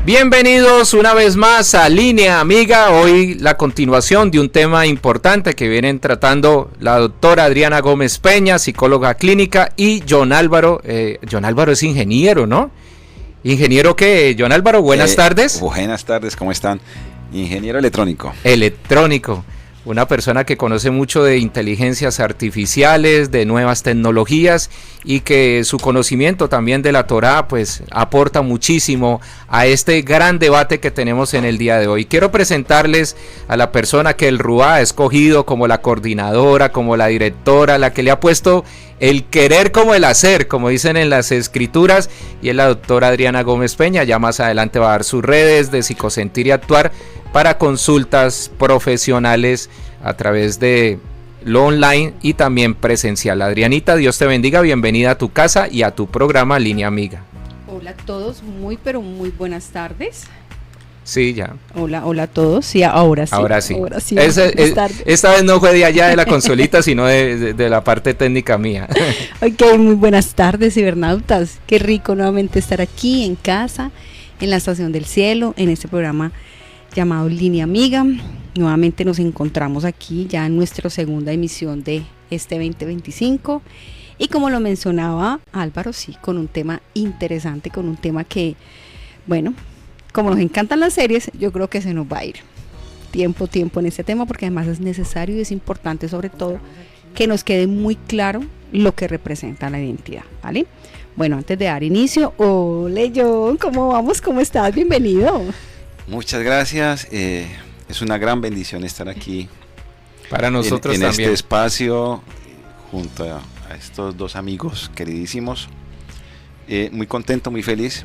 Bienvenidos una vez más a Línea Amiga, hoy la continuación de un tema importante que vienen tratando la doctora Adriana Gómez Peña, psicóloga clínica, y John Álvaro. John Álvaro es ingeniero, ¿no? ¿Ingeniero qué? John Álvaro, buenas tardes. Buenas tardes, ¿cómo están? Ingeniero electrónico. Electrónico. Una persona que conoce mucho de inteligencias artificiales, de nuevas tecnologías, y que su conocimiento también de la Torá pues aporta muchísimo a este gran debate que tenemos en el día de hoy. Quiero presentarles a la persona que el RUA ha escogido como la coordinadora, como la directora, la que le ha puesto el querer como el hacer, como dicen en las escrituras, y es la doctora Adriana Gómez Peña. Ya más adelante va a dar sus redes de Psicosentir y Actuar para consultas profesionales a través de lo online y también presencial. Adrianita, Dios te bendiga, bienvenida a tu casa y a tu programa Línea Amiga. Hola a todos, muy buenas tardes. Sí, ya. Hola a todos, sí, ahora sí. Ahora sí. Esta vez no fue de allá de la consolita, sino de la parte técnica mía. Ok, muy buenas tardes, cibernautas. Qué rico nuevamente estar aquí en casa, en la Estación del Cielo, en este programa llamado Línea Amiga. Nuevamente nos encontramos aquí ya en nuestra segunda emisión de este 2025, y como lo mencionaba Álvaro, sí, con un tema interesante, con un tema que, bueno, como nos encantan las series, yo creo que se nos va a ir tiempo en este tema, porque además es necesario y es importante, sobre todo, que nos quede muy claro lo que representa la identidad, ¿vale? Bueno, antes de dar inicio, hola John, ¿cómo vamos? ¿Cómo estás? Bienvenido. Muchas gracias, es una gran bendición estar aquí para nosotros en también. este espacio junto a estos dos amigos queridísimos. Muy contento, muy feliz,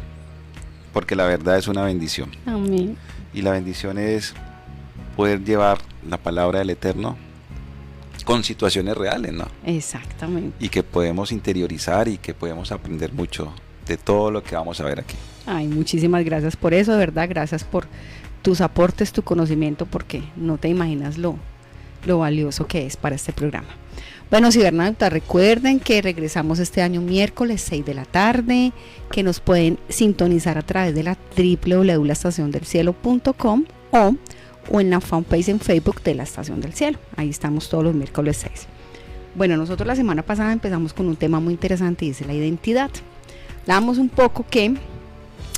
porque la verdad es una bendición. Amén. Y la bendición es poder llevar la palabra del Eterno con situaciones reales, ¿no? Exactamente. Y que podemos interiorizar y que podemos aprender mucho de todo lo que vamos a ver aquí. Ay, muchísimas gracias por eso, de verdad, gracias por tus aportes, tu conocimiento, porque no te imaginas lo valioso que es para este programa. Bueno, cibernautas, recuerden que regresamos este año miércoles 6 de la tarde, que nos pueden sintonizar a través de la www.laestaciondelcielo.com o en la fanpage en Facebook de la Estación del Cielo. Ahí estamos todos los miércoles 6. Bueno, nosotros la semana pasada empezamos con un tema muy interesante, y es la identidad. Hablamos un poco que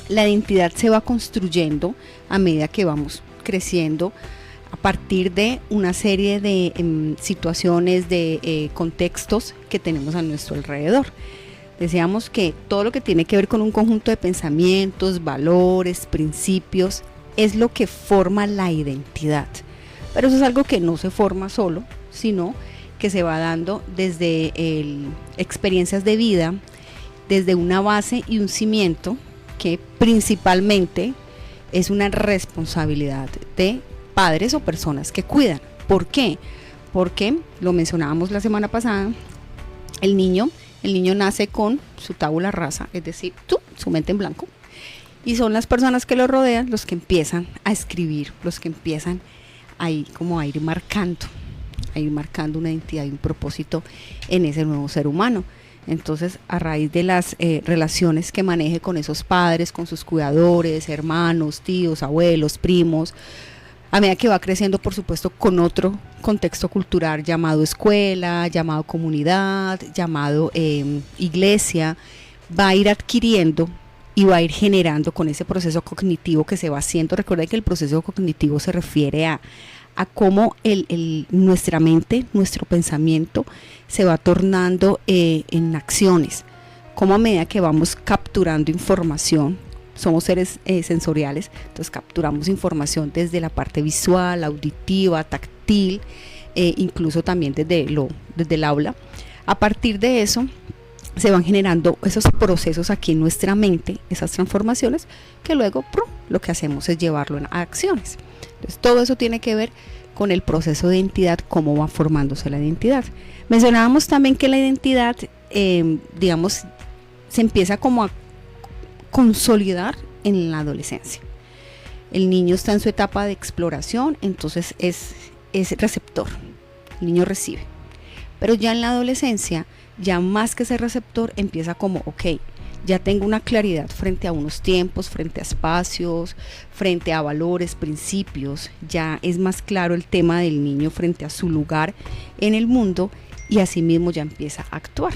la identidad se va construyendo a medida que vamos creciendo, a partir de una serie de situaciones, de contextos que tenemos a nuestro alrededor. Decíamos que todo lo que tiene que ver con un conjunto de pensamientos, valores, principios, es lo que forma la identidad. Pero eso es algo que no se forma solo, sino que se va dando desde experiencias de vida, desde una base y un cimiento que principalmente es una responsabilidad de padres o personas que cuidan. ¿Por qué? Porque lo mencionábamos la semana pasada, el niño nace con su tabula rasa, es decir, su mente en blanco, y son las personas que lo rodean los que empiezan a escribir, los que empiezan ahí como a ir marcando una identidad y un propósito en ese nuevo ser humano. Entonces, a raíz de las relaciones que maneje con esos padres, con sus cuidadores, hermanos, tíos, abuelos, primos, a medida que va creciendo, por supuesto, con otro contexto cultural llamado escuela, llamado comunidad, llamado iglesia, va a ir adquiriendo y va a ir generando con ese proceso cognitivo que se va haciendo. Recuerda que el proceso cognitivo se refiere a cómo nuestra mente, nuestro pensamiento se va tornando en acciones, cómo a medida que vamos capturando información, somos seres sensoriales, entonces capturamos información desde la parte visual, auditiva, táctil, incluso también desde el aula. A partir de eso se van generando esos procesos aquí en nuestra mente, esas transformaciones, que luego lo que hacemos es llevarlo a acciones. Entonces todo eso tiene que ver con el proceso de identidad, cómo va formándose la identidad. Mencionábamos también que la identidad, digamos, se empieza como a consolidar en la adolescencia. El niño está en su etapa de exploración, entonces es receptor, el niño recibe. Pero ya en la adolescencia, ya más que ser receptor, empieza como, ok, ya tengo una claridad frente a unos tiempos, frente a espacios, frente a valores, principios, ya es más claro el tema del niño frente a su lugar en el mundo y asimismo ya empieza a actuar.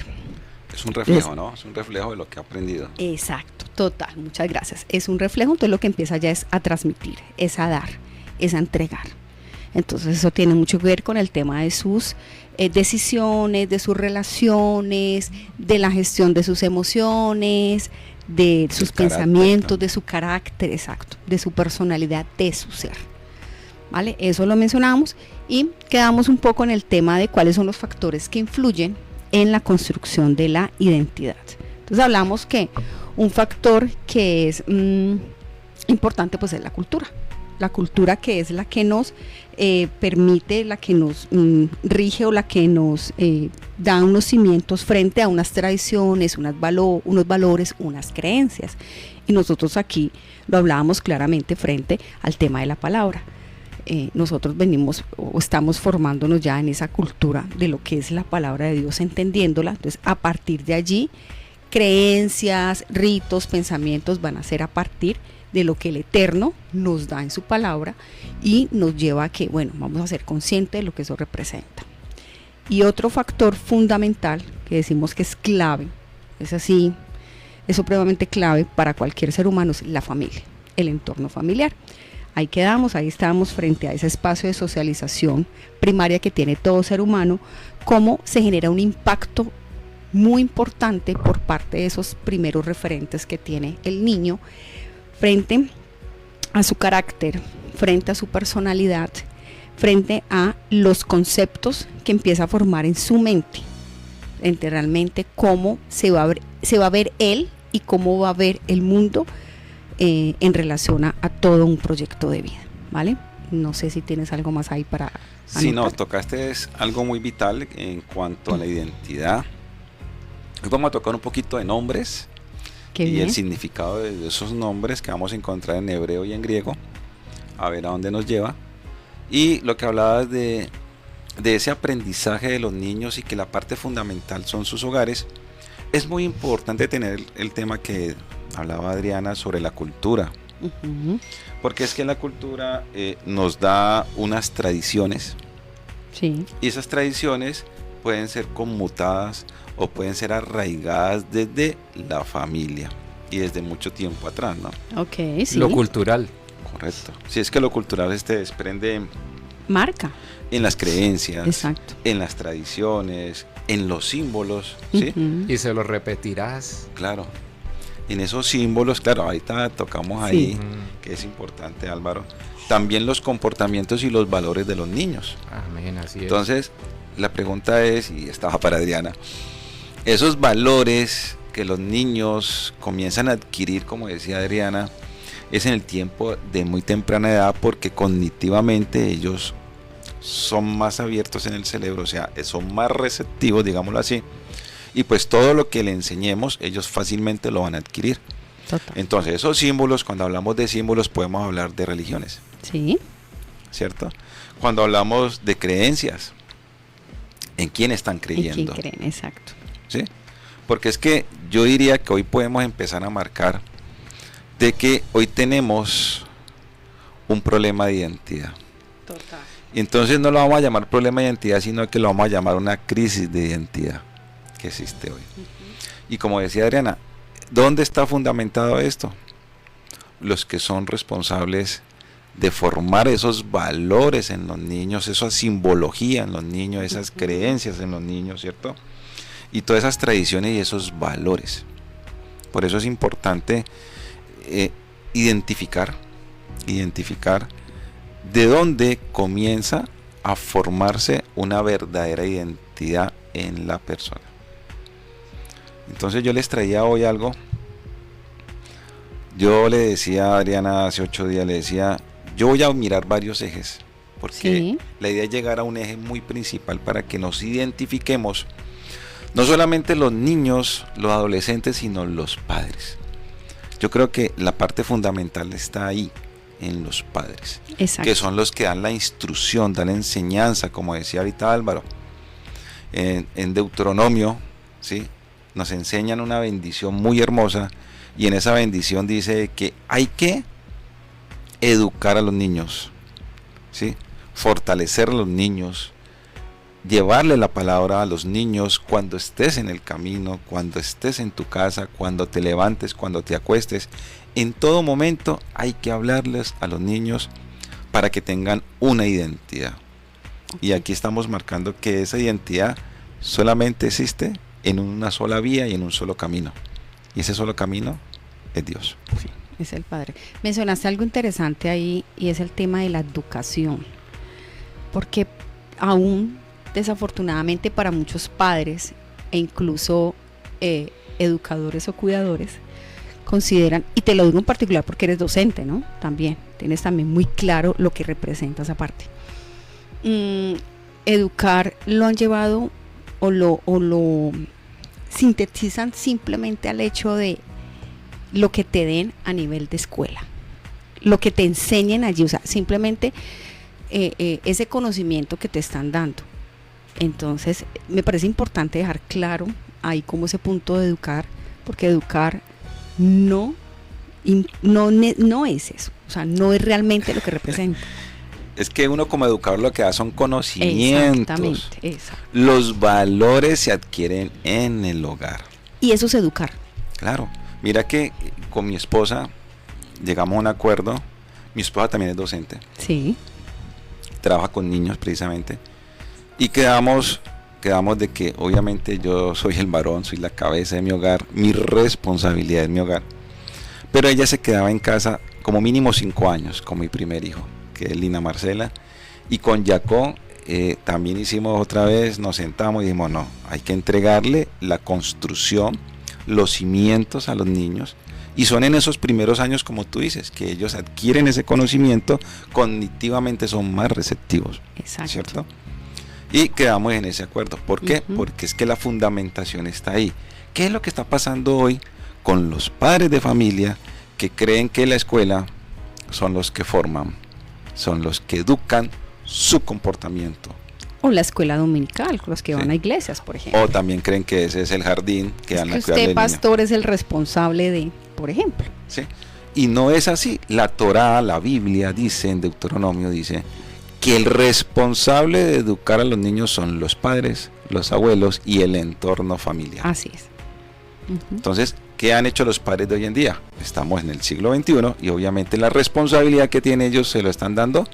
Es un reflejo, ¿no? Es un reflejo de lo que ha aprendido. Exacto, total, muchas gracias. Es un reflejo, entonces lo que empieza ya es a transmitir, es a dar, es a entregar. Entonces eso tiene mucho que ver con el tema de sus decisiones, de sus relaciones, de la gestión de sus emociones, de sus pensamientos, de su carácter, exacto, de su personalidad, de su ser. ¿Vale? Eso lo mencionamos y quedamos un poco en el tema de cuáles son los factores que influyen en la construcción de la identidad. Entonces hablamos que un factor que es importante pues es la cultura que es la que nos permite, la que nos rige o la que nos da unos cimientos frente a unas tradiciones, unos valores, unas creencias. Y nosotros aquí lo hablábamos claramente frente al tema de la palabra. Nosotros venimos o estamos formándonos ya en esa cultura de lo que es la palabra de Dios, entendiéndola. Entonces, a partir de allí, creencias, ritos, pensamientos van a ser a partir de lo que el Eterno nos da en su palabra y nos lleva a que, bueno, vamos a ser conscientes de lo que eso representa. Y otro factor fundamental que decimos que es clave, es así, es supremamente clave para cualquier ser humano, es la familia, el entorno familiar. Ahí quedamos, ahí estamos frente a ese espacio de socialización primaria que tiene todo ser humano, cómo se genera un impacto muy importante por parte de esos primeros referentes que tiene el niño frente a su carácter, frente a su personalidad, frente a los conceptos que empieza a formar en su mente, frente realmente cómo se va a ver él y cómo va a ver el mundo en relación a todo un proyecto de vida, ¿vale? No sé si tienes algo más ahí para anotar. Sí, no, tocaste algo muy vital en cuanto a la identidad. Hoy vamos a tocar un poquito de nombres. Qué y bien. El significado de esos nombres que vamos a encontrar en hebreo y en griego, a ver a dónde nos lleva. Y lo que hablabas de ese aprendizaje de los niños y que la parte fundamental son sus hogares, es muy importante tener el tema que hablaba Adriana sobre la cultura. Porque es que la cultura nos da unas tradiciones. Sí. Y esas tradiciones pueden ser conmutadas o pueden ser arraigadas desde la familia y desde mucho tiempo atrás, ¿no? Ok, sí. Lo cultural. Correcto. Si es que lo cultural se desprende marca en las creencias, exacto, en las tradiciones, en los símbolos, ¿sí? Y se lo repetirás. Claro. En esos símbolos, claro, ahorita tocamos ahí, que es importante, Álvaro, también los comportamientos y los valores de los niños. Amén, así es. Entonces, la pregunta es, y estaba para Adriana, esos valores que los niños comienzan a adquirir, como decía Adriana, es en el tiempo de muy temprana edad porque cognitivamente ellos son más abiertos en el cerebro, o sea, son más receptivos, digámoslo así, y pues todo lo que le enseñemos, ellos fácilmente lo van a adquirir. Total. Entonces, esos símbolos, cuando hablamos de símbolos, podemos hablar de religiones. Sí. ¿Cierto? Cuando hablamos de creencias, ¿en quién están creyendo? ¿En quién creen? Exacto. ¿Sí? Porque es que yo diría que hoy podemos empezar a marcar de que hoy tenemos un problema de identidad. Total. Y entonces no lo vamos a llamar problema de identidad, sino que lo vamos a llamar una crisis de identidad que existe hoy. Y como decía Adriana, ¿dónde está fundamentado esto? Los que son responsables de formar esos valores en los niños, esa simbología en los niños, esas creencias en los niños, ¿cierto? Y todas esas tradiciones y esos valores. Por eso es importante identificar de dónde comienza a formarse una verdadera identidad en la persona. Entonces yo les traía hoy algo. Yo le decía a Adriana hace 8 días, le decía, yo voy a mirar varios ejes, porque la idea es llegar a un eje muy principal para que nos identifiquemos, no solamente los niños, los adolescentes, sino los padres. Yo creo que la parte fundamental está ahí, en los padres. Exacto. Que son los que dan la instrucción, dan la enseñanza, como decía ahorita Álvaro, en Deuteronomio, ¿sí? nos enseñan una bendición muy hermosa, y en esa bendición dice que hay que educar a los niños, ¿sí? Fortalecer a los niños, llevarle la palabra a los niños cuando estés en el camino, cuando estés en tu casa, cuando te levantes, cuando te acuestes. En todo momento hay que hablarles a los niños para que tengan una identidad. Y aquí estamos marcando que esa identidad solamente existe en una sola vía y en un solo camino. Y ese solo camino es Dios. Sí, es el Padre. Mencionaste algo interesante ahí, y es el tema de la educación. Porque aún, desafortunadamente para muchos padres e incluso educadores o cuidadores, consideran, y te lo digo en particular porque eres docente, ¿no? También, tienes también muy claro lo que representa esa parte. Educar lo han llevado o lo sintetizan simplemente al hecho de lo que te den a nivel de escuela, lo que te enseñen allí, o sea, simplemente ese conocimiento que te están dando. Entonces me parece importante dejar claro ahí como ese punto de educar, porque educar no es eso, o sea, no es realmente lo que representa. Es que uno como educador lo que da son conocimientos. Exactamente, exacto. Los valores se adquieren en el hogar. Y eso es educar. Claro. Mira que con mi esposa llegamos a un acuerdo. Mi esposa también es docente. Sí. Trabaja con niños precisamente. Y quedamos de que obviamente yo soy el varón, soy la cabeza de mi hogar, mi responsabilidad es mi hogar. Pero ella se quedaba en casa como mínimo 5 años con mi primer hijo, que es Lina Marcela, y con Jacob también hicimos otra vez, nos sentamos y dijimos no, hay que entregarle la construcción, los cimientos a los niños, y son en esos primeros años, como tú dices, que ellos adquieren ese conocimiento, cognitivamente son más receptivos. Exacto. ¿Cierto? Y quedamos en ese acuerdo. ¿Por qué? Porque es que la fundamentación está ahí. ¿Qué es lo que está pasando hoy con los padres de familia que creen que la escuela son los que forman, son los que educan su comportamiento? O la escuela dominical, los que van a iglesias, por ejemplo. O también creen que ese es el jardín que dan a cuidar del usted, niño. pastor, es el responsable de, por ejemplo. Sí. Y no es así. La Torá, la Biblia dice, en Deuteronomio dice que el responsable de educar a los niños son los padres, los abuelos y el entorno familiar. Así es. Entonces, ¿qué han hecho los padres de hoy en día? Estamos en el siglo XXI y obviamente la responsabilidad que tienen ellos se lo están dando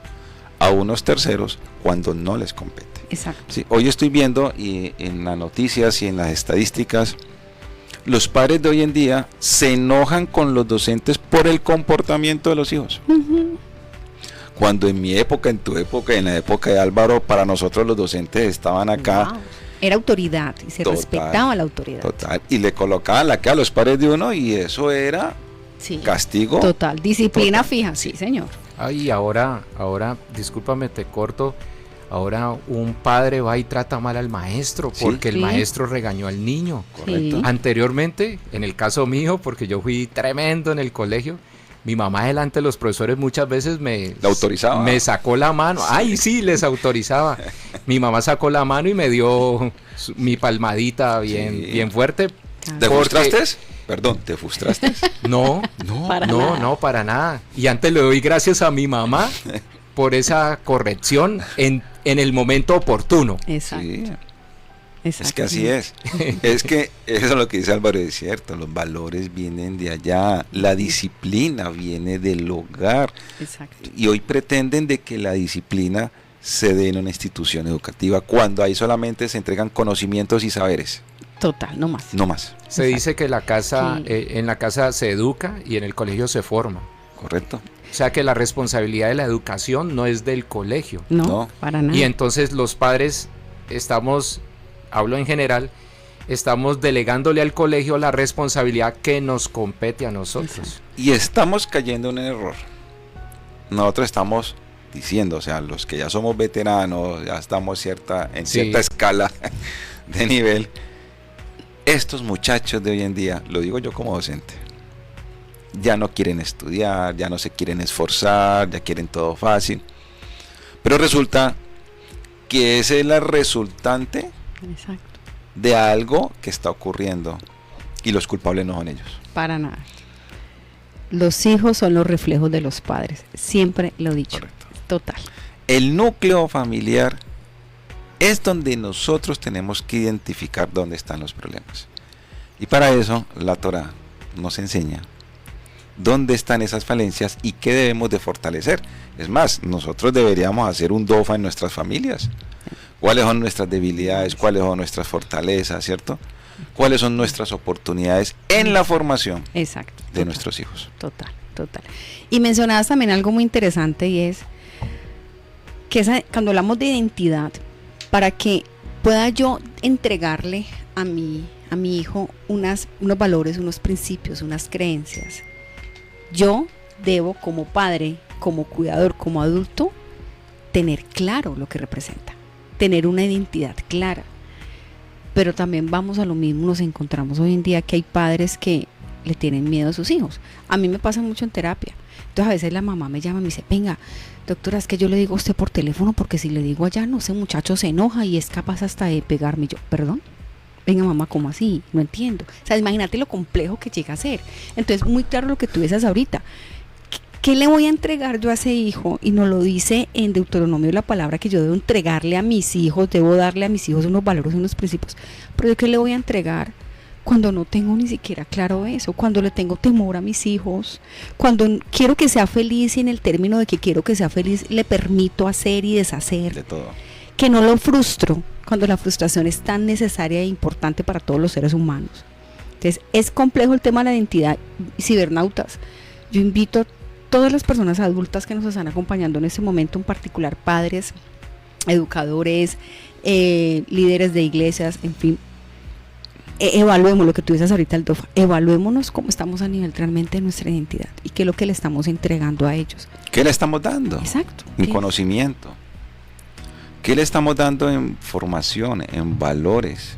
a unos terceros cuando no les compete. Exacto. Sí, hoy estoy viendo y en las noticias y en las estadísticas, los padres de hoy en día se enojan con los docentes por el comportamiento de los hijos. Cuando en mi época, en tu época, en la época de Álvaro, para nosotros los docentes estaban acá. Wow. Era autoridad y se respetaba la autoridad. Total. Y le colocaban la que a los padres de uno y eso era castigo. Total. Disciplina fija, sí, señor. Ay, ahora, discúlpame, te corto. Ahora un padre va y trata mal al maestro porque el maestro regañó al niño. Correcto. Anteriormente, en el caso mío, porque yo fui tremendo en el colegio, mi mamá delante de los profesores muchas veces me sacó la mano. Ay, sí, les autorizaba. Mi mamá sacó la mano y me dio mi palmadita bien fuerte. ¿Te frustraste? Perdón, ¿te frustraste? No, para nada. Y antes le doy gracias a mi mamá por esa corrección en el momento oportuno. Exacto. Sí. Es que así es. Es que eso es lo que dice Álvaro, es cierto. Los valores vienen de allá, la disciplina viene del hogar. Exacto. Y hoy pretenden de que la disciplina se dé en una institución educativa cuando ahí solamente se entregan conocimientos y saberes. Total, no más. No más. Se dice que la casa, en la casa se educa y en el colegio se forma. Correcto. O sea que la responsabilidad de la educación no es del colegio. No, para nada. Y entonces los padres hablo en general, estamos delegándole al colegio la responsabilidad que nos compete a nosotros. Y estamos cayendo en un error. Nosotros estamos diciendo, o sea, los que ya somos veteranos, ya estamos en cierta escala de nivel, estos muchachos de hoy en día, lo digo yo como docente, ya no quieren estudiar, ya no se quieren esforzar, ya quieren todo fácil. Pero resulta que esa es la resultante de algo que está ocurriendo Y los culpables no son ellos. Para nada. Los hijos son los reflejos de los padres. Siempre lo he dicho. Correcto. Total. El núcleo familiar es donde nosotros tenemos que identificar dónde están los problemas. Y para eso la Torá nos enseña dónde están esas falencias y qué debemos de fortalecer. Es más, nosotros deberíamos hacer un DOFA en nuestras familias. ¿Cuáles son nuestras debilidades? ¿Cuáles son nuestras fortalezas? ¿Cierto? ¿Cuáles son nuestras oportunidades en la formación Exacto, de nuestros hijos? Total. Y mencionabas también algo muy interesante, y es que cuando hablamos de identidad, para que pueda yo entregarle a mi hijo unos valores, unos principios, unas creencias, yo debo, como padre, como cuidador, como adulto, tener claro lo que representa, tener una identidad clara. Pero también vamos a lo mismo, nos encontramos hoy en día que hay padres que le tienen miedo a sus hijos. A mí me pasa mucho en terapia. Entonces a veces la mamá me llama y me dice, venga, doctora, es que yo le digo a usted por teléfono porque si le digo allá, no sé, muchacho se enoja y es capaz hasta de pegarme. Y yo, ¿perdón? Venga, mamá, ¿cómo así? No entiendo. O sea, imagínate lo complejo que llega a ser. Entonces, muy claro lo que tú dices ahorita. ¿Qué le voy a entregar yo a ese hijo? Y nos lo dice en Deuteronomio la palabra, que yo debo entregarle a mis hijos, debo darle a mis hijos unos valores, unos principios. Pero ¿yo qué le voy a entregar cuando no tengo ni siquiera claro eso? Cuando le tengo temor a mis hijos, cuando quiero que sea feliz y en el término de que quiero que sea feliz le permito hacer y deshacer. De todo. Que no lo frustro, cuando la frustración es tan necesaria e importante para todos los seres humanos. Entonces, es complejo el tema de la identidad. Cibernautas, yo invito a todas las personas adultas que nos están acompañando en este momento, en particular padres, educadores, líderes de iglesias, en fin, evaluemos lo que tú dices ahorita, el DOFA, evaluémonos cómo estamos a nivel realmente de nuestra identidad y qué es lo que le estamos entregando a ellos. ¿Qué le estamos dando? Exacto. En conocimiento. ¿Qué le estamos dando en formación, en valores?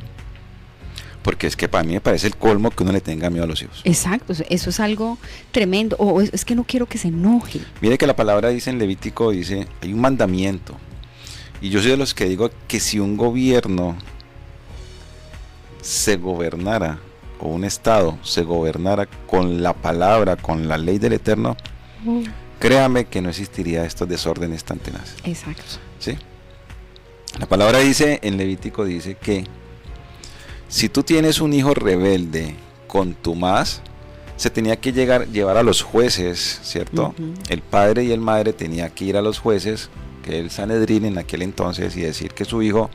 Porque es que para mí me parece el colmo que uno le tenga miedo a los hijos. Exacto, eso es algo tremendo. O es que no quiero que se enoje. Mire que la palabra dice en Levítico, dice, hay un mandamiento. Y yo soy de los que digo que si un gobierno se gobernara, o un estado se gobernara con la palabra, con la ley del Eterno, créame que no existiría estos desórdenes tan tenaces. Exacto. ¿Sí? La palabra dice, en Levítico dice que si tú tienes un hijo rebelde contumaz, se tenía que llevar a los jueces, ¿cierto? El padre y el madre tenía que ir a los jueces, que el Sanedrín en aquel entonces, y decir que su hijo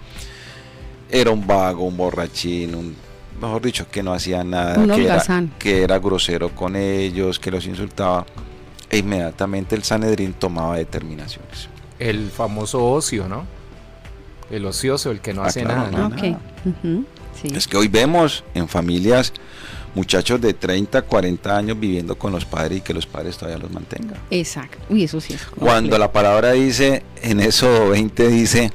era un vago, un borrachín, mejor dicho, que no hacía nada, que era grosero con ellos, que los insultaba. E inmediatamente el Sanedrín tomaba determinaciones. El famoso ocio, ¿no? El ocioso, el que no hace claro, nada. Okay. Sí. Es que hoy vemos en familias muchachos de 30, 40 años viviendo con los padres y que los padres todavía los mantengan. Exacto. Uy, eso sí es complejo. Cuando la palabra dice, en eso 20 dice,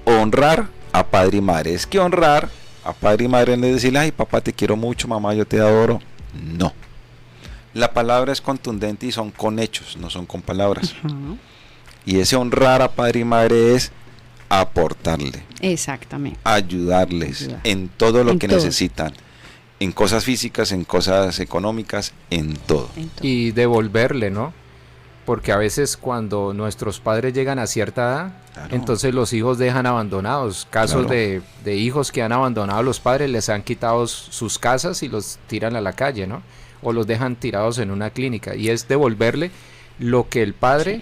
honrar a padre y madre. Es que honrar a padre y madre no es decirle, ay papá te quiero mucho, mamá yo te adoro. No. La palabra es contundente y son con hechos, no son con palabras. Y ese honrar a padre y madre es aportarle. Exactamente. Ayudarles en todo lo que necesitan. En cosas físicas, en cosas económicas, en todo. Y devolverle, ¿no? Porque a veces cuando nuestros padres llegan a cierta edad, claro, entonces los hijos dejan abandonados. Casos de hijos que han abandonado a los padres, les han quitado sus casas y los tiran a la calle, ¿no? O los dejan tirados en una clínica. Y es devolverle lo que el padre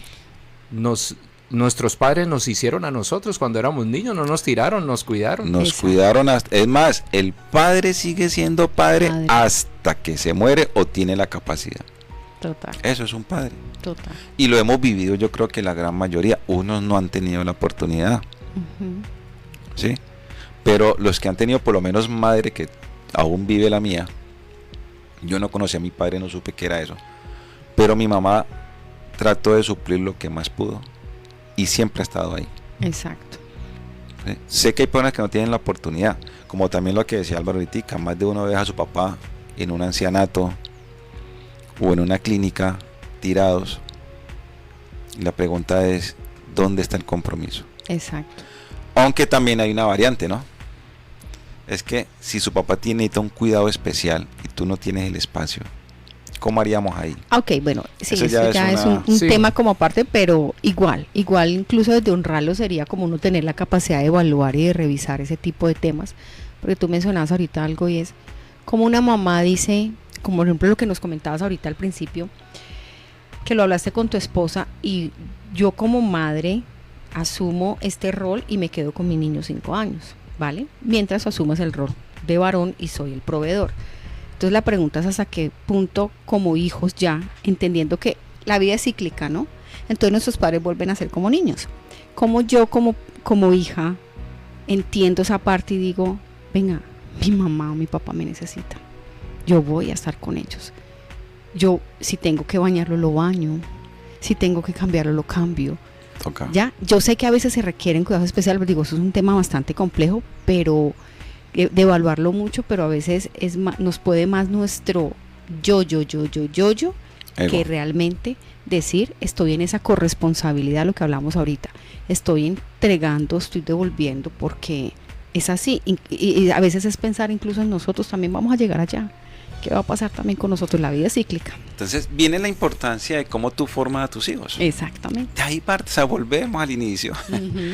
nuestros padres nos hicieron a nosotros cuando éramos niños. No nos tiraron, nos cuidaron. Nos cuidaron hasta, es más, el padre sigue siendo padre hasta que se muere o tiene la capacidad. Total. Eso es un padre. Total. Y lo hemos vivido, yo creo que la gran mayoría. Unos no han tenido la oportunidad. ¿Sí? Pero los que han tenido por lo menos madre, que aún vive la mía. Yo no conocí a mi padre, no supe qué era eso. Pero mi mamá trató de suplir lo que más pudo. Y siempre ha estado ahí. Exacto. ¿Sí? Sé que hay personas que no tienen la oportunidad. Como también lo que decía Álvaro ahorita, más de uno ve a su papá en un ancianato o en una clínica tirados. Y la pregunta es, ¿dónde está el compromiso? Exacto. Aunque también hay una variante, ¿no? es que si su papá tiene un cuidado especial y tú no tienes el espacio, ¿cómo haríamos ahí? Ok, bueno, sí, eso ya es un sí, tema como aparte, pero igual incluso desde honrarlo sería como uno tener la capacidad de evaluar y de revisar ese tipo de temas, porque tú mencionabas ahorita algo y es como una mamá dice, como por ejemplo lo que nos comentabas ahorita al principio, que lo hablaste con tu esposa y yo como madre asumo este rol y me quedo con mi niño 5 años, ¿vale? Mientras asumas el rol de varón y soy el proveedor. Entonces la pregunta es hasta qué punto como hijos ya, entendiendo que la vida es cíclica, ¿no? Entonces nuestros padres vuelven a ser como niños. Como yo como hija entiendo esa parte y digo, venga, mi mamá o mi papá me necesita. Yo voy a estar con ellos. Yo si tengo que bañarlo, lo baño. Si tengo que cambiarlo, lo cambio. Toca. Ya, yo sé que a veces se requieren cuidados especiales, pero digo, eso es un tema bastante complejo, pero de evaluarlo mucho, pero a veces nos puede más nuestro yo que realmente decir estoy en esa corresponsabilidad, lo que hablamos ahorita, estoy entregando, estoy devolviendo, porque es así, y a veces es pensar incluso en nosotros, también vamos a llegar allá, ¿qué va a pasar también con nosotros? La vida es cíclica. Entonces viene la importancia de cómo tú formas a tus hijos. Exactamente. De ahí parte, o sea, volvemos al inicio.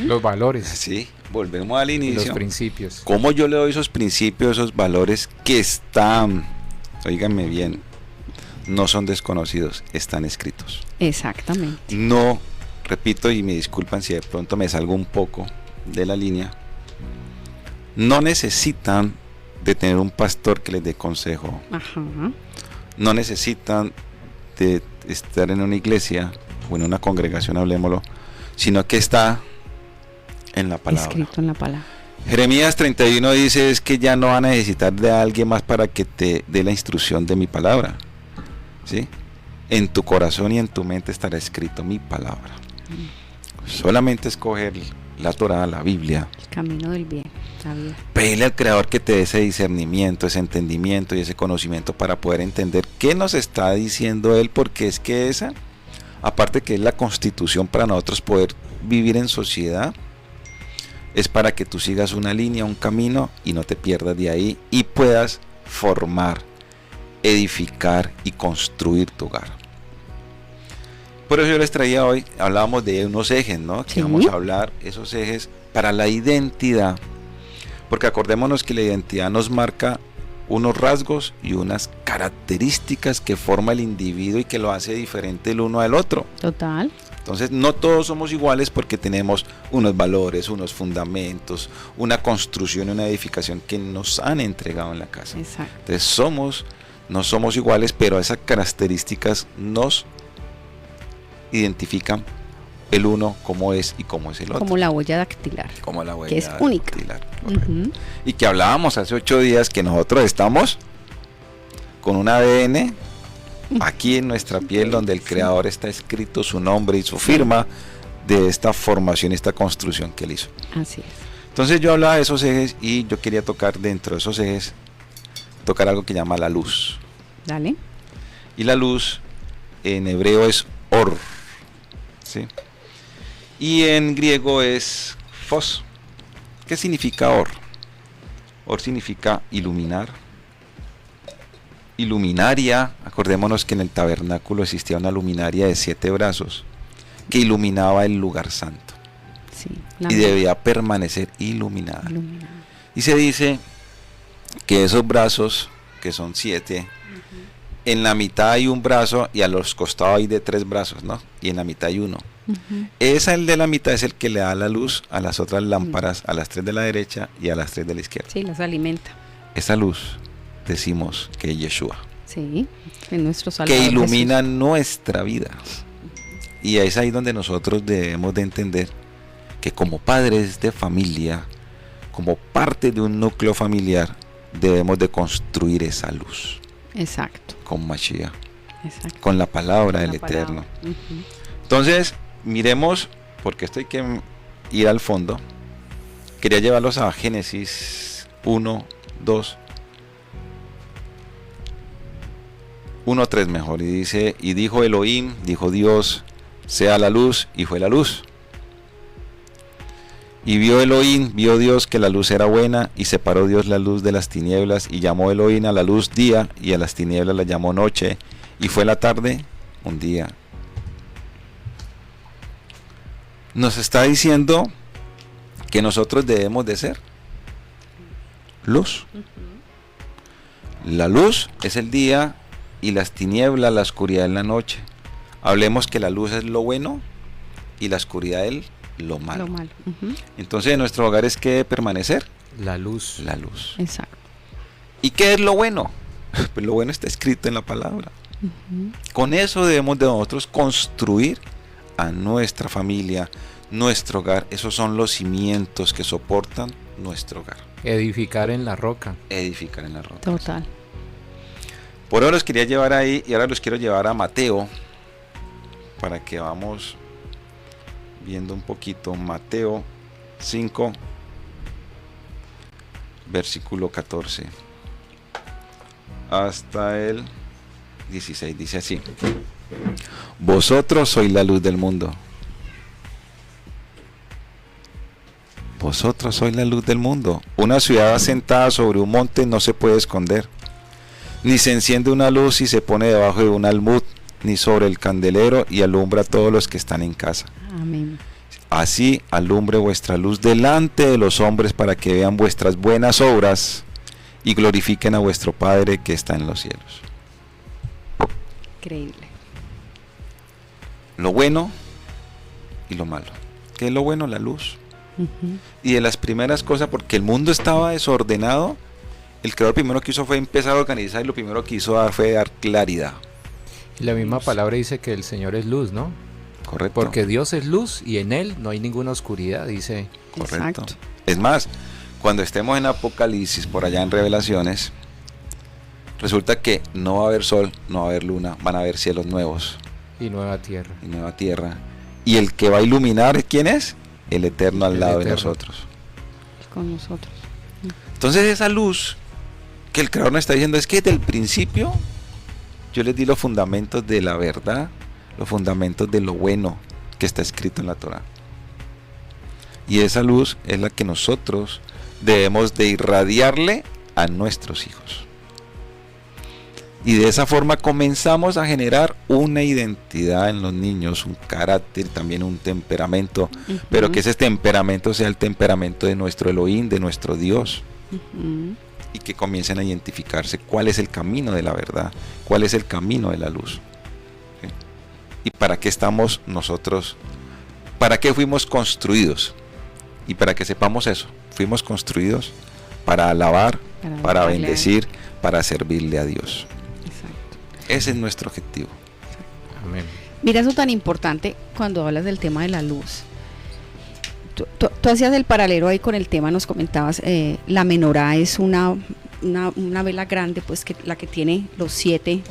los valores, Sí, volvemos al inicio. los principios. ¿Cómo yo le doy esos principios, esos valores que están, óiganme bien, no son desconocidos, están escritos? Exactamente. No, repito y me disculpan si de pronto me salgo un poco de la línea, no necesitan de tener un pastor que les dé consejo. Ajá. No necesitan de estar en una iglesia o en una congregación, hablemoslo, sino que está en la palabra. Escrito en la palabra. Jeremías 31 dice es que ya no van a necesitar de alguien más para que te dé la instrucción de mi palabra. ¿Sí? En tu corazón y en tu mente estará escrito mi palabra. Solamente escoger la Torá, la Biblia. El camino del bien, la vida. Pedirle al Creador que te dé ese discernimiento, ese entendimiento y ese conocimiento para poder entender qué nos está diciendo Él, porque es que esa, aparte que es la constitución para nosotros poder vivir en sociedad, es para que tú sigas una línea, un camino y no te pierdas de ahí y puedas formar, edificar y construir tu hogar. Por eso yo les traía hoy, hablábamos de unos ejes, ¿no? Que sí. Vamos a hablar, esos ejes para la identidad, porque acordémonos que la identidad nos marca unos rasgos y unas características que forma el individuo y que lo hace diferente el uno al otro. Total. Entonces no todos somos iguales porque tenemos unos valores, unos fundamentos, una construcción, una edificación que nos han entregado en la casa. Exacto. Entonces no somos iguales, pero esas características nos identifican el uno cómo es y cómo es el otro. Como la huella dactilar. Como la huella que es única. Dactilar, y que hablábamos hace 8 días que nosotros estamos con un ADN aquí en nuestra piel donde el Creador está escrito su nombre y su firma de esta formación, esta construcción que él hizo. Así es. Entonces yo hablaba de esos ejes y yo quería tocar dentro de esos ejes, tocar algo que llama la luz. Dale. Y la luz en hebreo es or, ¿sí? Y en griego es phos. ¿Qué significa or? Or significa iluminar. Iluminaria, acordémonos que en el tabernáculo existía una luminaria de 7 brazos que iluminaba el lugar santo. Sí, y debía permanecer iluminada. Y se dice que esos brazos, que son 7, en la mitad hay un brazo y a los costados hay de 3 brazos, ¿no? Y en la mitad hay uno. El de la mitad es el que le da la luz a las otras lámparas, a las 3 de la derecha y a las 3 de la izquierda. Sí, las alimenta. Esa luz decimos que es Yeshua. Sí, en nuestro Salvador que ilumina Jesús. Nuestra vida. Y es ahí donde nosotros debemos de entender que como padres de familia, como parte de un núcleo familiar, debemos de construir esa luz. Exacto. Con Mashiach. Exacto. Con la palabra del Eterno. Entonces, miremos, porque esto hay que ir al fondo. Quería llevarlos a Génesis 1, 2, 1:3 mejor. Y dice, y dijo Elohim, dijo Dios, sea la luz, y fue la luz. Y vio Elohim, vio Dios que la luz era buena, y separó Dios la luz de las tinieblas, y llamó Elohim a la luz día, y a las tinieblas la llamó noche, y fue la tarde un día. Nos está diciendo que nosotros debemos de ser luz. La luz es el día y las tinieblas, la oscuridad es la noche. Hablemos que la luz es lo bueno y la oscuridad es lo malo. Entonces en nuestros hogares, ¿qué debe permanecer? La luz. La luz. Exacto. ¿Y qué es lo bueno? Pues lo bueno está escrito en la palabra. Con eso debemos de nosotros construir a nuestra familia, nuestro hogar. Esos son los cimientos que soportan nuestro hogar. Edificar en la roca. Edificar en la roca. Total. Por ahora los quería llevar ahí y ahora los quiero llevar a Mateo para que vamos viendo un poquito. Mateo 5, versículo 14 hasta el 16. Dice así: vosotros sois la luz del mundo. Vosotros sois la luz del mundo. Una ciudad asentada sobre un monte no se puede esconder, ni se enciende una luz y se pone debajo de un almud, ni sobre el candelero y alumbra a todos los que están en casa. Amén. Así alumbre vuestra luz delante de los hombres, para que vean vuestras buenas obras y glorifiquen a vuestro Padre que está en los cielos. Increíble. Lo bueno y lo malo. ¿Qué es lo bueno? La luz. Y de las primeras cosas, porque el mundo estaba desordenado, el Creador primero que hizo fue empezar a organizar, y lo primero que hizo fue dar claridad. Y la misma palabra dice que el Señor es luz, ¿no? Correcto. Porque Dios es luz y en Él no hay ninguna oscuridad, dice. Correcto. Exacto. Es más, cuando estemos en Apocalipsis, por allá en Revelaciones, resulta que no va a haber sol, no va a haber luna, van a haber cielos nuevos. Y nueva tierra. Y nueva tierra. Y el que va a iluminar, ¿quién es? El Eterno al lado de nosotros. Con nosotros. Entonces esa luz que el Creador nos está diciendo es que desde el principio yo les di los fundamentos de la verdad, los fundamentos de lo bueno que está escrito en la Torá. Y esa luz es la que nosotros debemos de irradiarle a nuestros hijos. Y de esa forma comenzamos a generar una identidad en los niños, un carácter, también un temperamento, pero que ese temperamento sea el temperamento de nuestro Elohim, de nuestro Dios. Y que comiencen a identificarse cuál es el camino de la verdad, cuál es el camino de la luz. ¿Sí? Y para qué estamos nosotros, para qué fuimos construidos. Y para que sepamos eso, fuimos construidos para alabar, para bendecir, para servirle a Dios. Ese es nuestro objetivo. Amén. Mira eso tan importante cuando hablas del tema de la luz. Tú hacías el paralelo ahí con el tema, nos comentabas, la menorá es una vela grande, pues que la que tiene las siete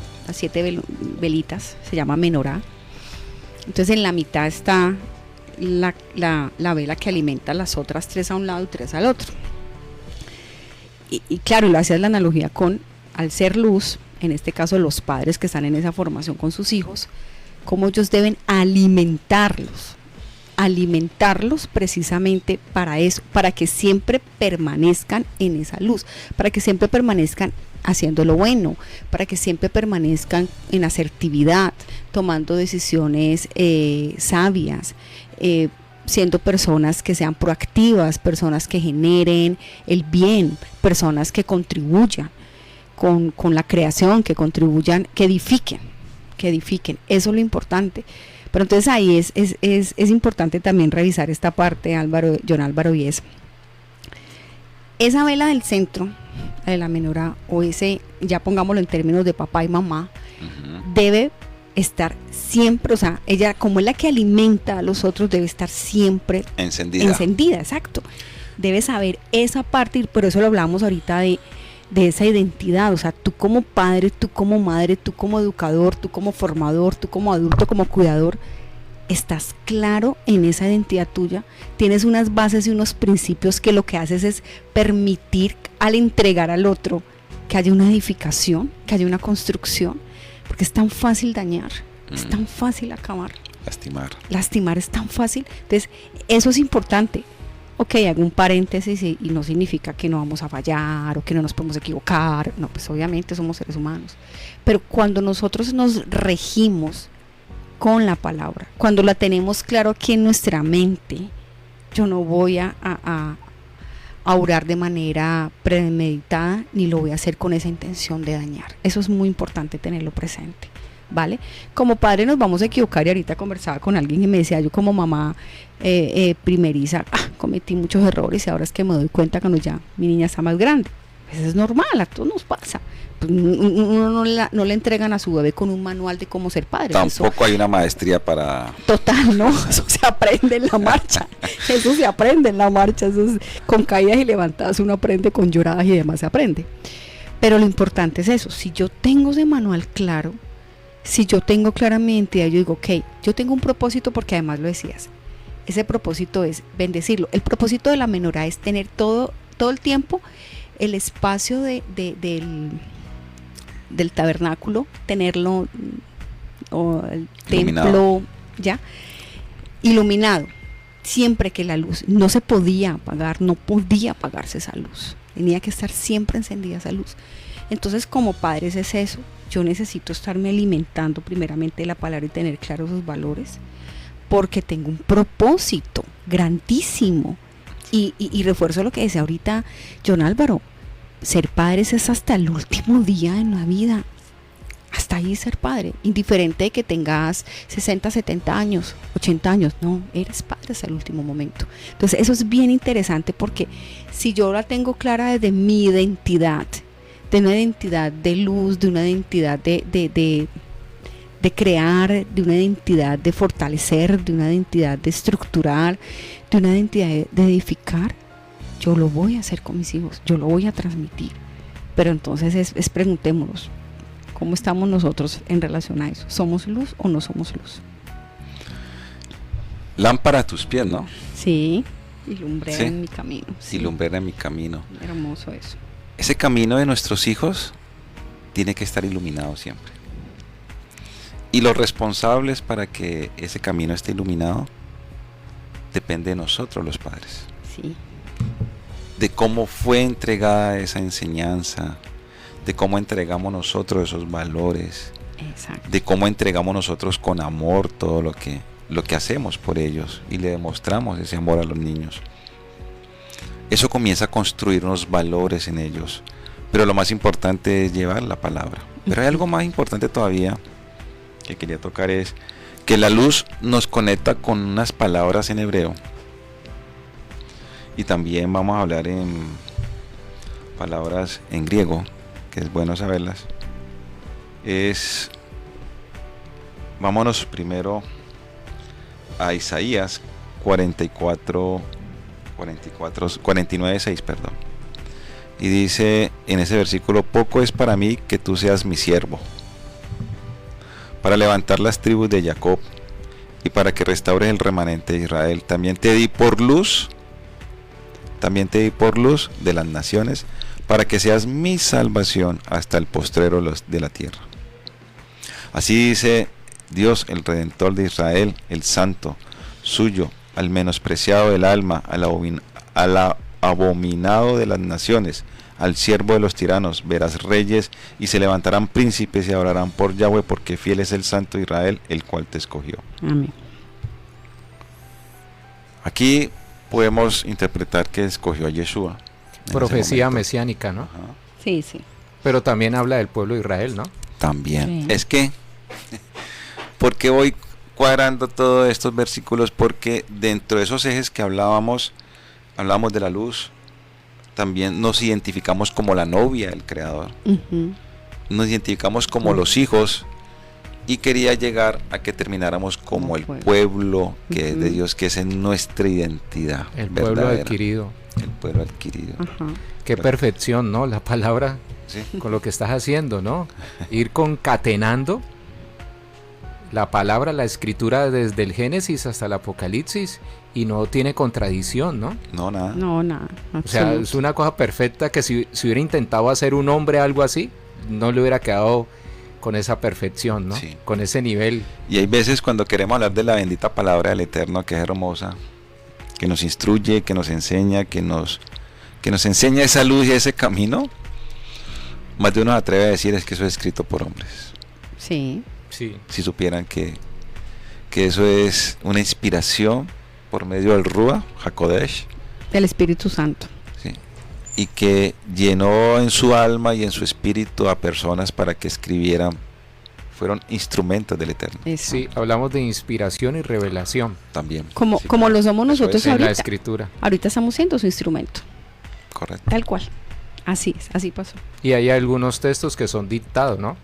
velitas, se llama menorá. Entonces en la mitad está la vela que alimenta las otras 3 a un lado y 3 al otro. Y claro, lo hacías la analogía con, al ser luz, en este caso los padres que están en esa formación con sus hijos, cómo ellos deben alimentarlos precisamente para eso, para que siempre permanezcan en esa luz, para que siempre permanezcan haciendo lo bueno, para que siempre permanezcan en asertividad, tomando decisiones sabias, siendo personas que sean proactivas, personas que generen el bien, personas que contribuyan con la creación, que contribuyan, que edifiquen, eso es lo importante. Pero entonces ahí es importante también revisar esta parte, John Álvaro, y es esa vela del centro, de la menorá, o ese, ya pongámoslo en términos de papá y mamá, debe estar siempre, o sea, ella como es la que alimenta a los otros, debe estar siempre encendida, exacto. Debe saber esa parte, y por eso lo hablamos ahorita de esa identidad, o sea, tú como padre, tú como madre, tú como educador, tú como formador, tú como adulto, como cuidador, estás claro en esa identidad tuya, tienes unas bases y unos principios que lo que haces es permitir al entregar al otro que haya una edificación, que haya una construcción, porque es tan fácil dañar, es tan fácil acabar, lastimar es tan fácil. Entonces eso es importante, ok, hago un paréntesis y no significa que no vamos a fallar o que no nos podemos equivocar, no, pues obviamente somos seres humanos, pero cuando nosotros nos regimos con la palabra, cuando la tenemos claro aquí en nuestra mente, yo no voy a orar de manera premeditada, ni lo voy a hacer con esa intención de dañar. Eso es muy importante tenerlo presente, ¿vale? Como padre nos vamos a equivocar, y ahorita conversaba con alguien y me decía, yo como mamá primeriza, cometí muchos errores y ahora es que me doy cuenta cuando ya mi niña está más grande. Pues es normal, a todos nos pasa. Pues uno no le entregan a su bebé con un manual de cómo ser padre. Tampoco eso, hay una maestría para... Total, no, eso se aprende en la marcha. Eso se aprende en la marcha. Eso es, con caídas y levantadas uno aprende, con lloradas y demás se aprende. Pero lo importante es eso, si yo tengo ese manual claro, si yo tengo claramente, yo digo, ok, yo tengo un propósito, porque además lo decías, ese propósito es bendecirlo. El propósito de la menorá es tener todo el tiempo el espacio del tabernáculo, tenerlo, o el templo ya iluminado, siempre que la luz no se podía apagar, no podía apagarse esa luz, tenía que estar siempre encendida esa luz. Entonces, como padres es eso, yo necesito estarme alimentando primeramente de la palabra y tener claros sus valores, porque tengo un propósito grandísimo. Y refuerzo lo que decía ahorita John Álvaro, ser padres es hasta el último día de la vida, hasta ahí ser padre, indiferente de que tengas 60, 70 años, 80 años, no, eres padre hasta el último momento. Entonces eso es bien interesante, porque si yo la tengo clara desde mi identidad, de una identidad de luz, de una identidad de crear, de una identidad de fortalecer, de una identidad de estructurar, de una identidad de edificar, yo lo voy a hacer con mis hijos, yo lo voy a transmitir. Pero entonces es preguntémonos, ¿cómo estamos nosotros en relación a eso? ¿Somos luz o no somos luz? Lámpara a tus pies, ¿no? Sí, y lumbrera en mi camino. Sí. Y lumbrera en mi camino. Hermoso eso. Ese camino de nuestros hijos tiene que estar iluminado siempre. Y los responsables para que ese camino esté iluminado depende de nosotros, los padres. Sí. De cómo fue entregada esa enseñanza, de cómo entregamos nosotros esos valores. Exacto. De cómo entregamos nosotros con amor todo lo que hacemos por ellos y le demostramos ese amor a los niños. Eso comienza a construir unos valores en ellos, pero lo más importante es llevar la palabra. Pero hay algo más importante todavía que quería tocar, es que la luz nos conecta con unas palabras en hebreo, y también vamos a hablar en palabras en griego, que es bueno saberlas. Vámonos primero a Isaías 49:6, perdón. Y dice en ese versículo: poco es para mí que tú seas mi siervo, para levantar las tribus de Jacob y para que restaures el remanente de Israel. También te di por luz de las naciones, para que seas mi salvación hasta el postrero de la tierra. Así dice Dios, el Redentor de Israel, el Santo suyo, al menospreciado del alma, al abominado de las naciones, al siervo de los tiranos. Verás reyes y se levantarán príncipes y hablarán por Yahweh, porque fiel es el Santo de Israel, el cual te escogió. Amén. Aquí podemos interpretar que escogió a Yeshua. Profecía mesiánica, ¿no? Ajá. Sí, sí. Pero también habla del pueblo de Israel, ¿no? También. Sí. Es que, ¿por qué voy cuadrando todos estos versículos? Porque dentro de esos ejes que hablábamos de la luz, también nos identificamos como la novia del Creador. Uh-huh. Nos identificamos como los hijos, y quería llegar a que termináramos como el pueblo que es de Dios, que es en nuestra identidad. El pueblo verdadera. adquirido. El pueblo adquirido. Ajá. Qué perfección, ¿no? La palabra, ¿Sí? con lo que estás haciendo, ¿no? Ir concatenando la palabra, la escritura desde el Génesis hasta el Apocalipsis, y no tiene contradicción, ¿no? No, nada. No, nada. O sea, es una cosa perfecta que si hubiera intentado hacer un hombre algo así, no le hubiera quedado con esa perfección, ¿no? Sí. Con ese nivel. Y hay veces cuando queremos hablar de la bendita palabra del Eterno, que es hermosa, que nos instruye, que nos enseña, que nos enseña esa luz y ese camino, más de uno se atreve a decir es que eso es escrito por hombres. Sí. Sí. Si supieran que eso es una inspiración por medio del Ruach HaKodesh, Del Espíritu Santo. ¿sí? Y que llenó en su alma y en su espíritu a personas para que escribieran, fueron instrumentos del Eterno. Eso. Sí, hablamos de inspiración y revelación También. Como, Sí, como lo somos nosotros en la ahorita. escritura. Ahorita estamos siendo su instrumento. correcto. Tal cual. Así es, así pasó. Y hay algunos textos que son dictados, ¿no?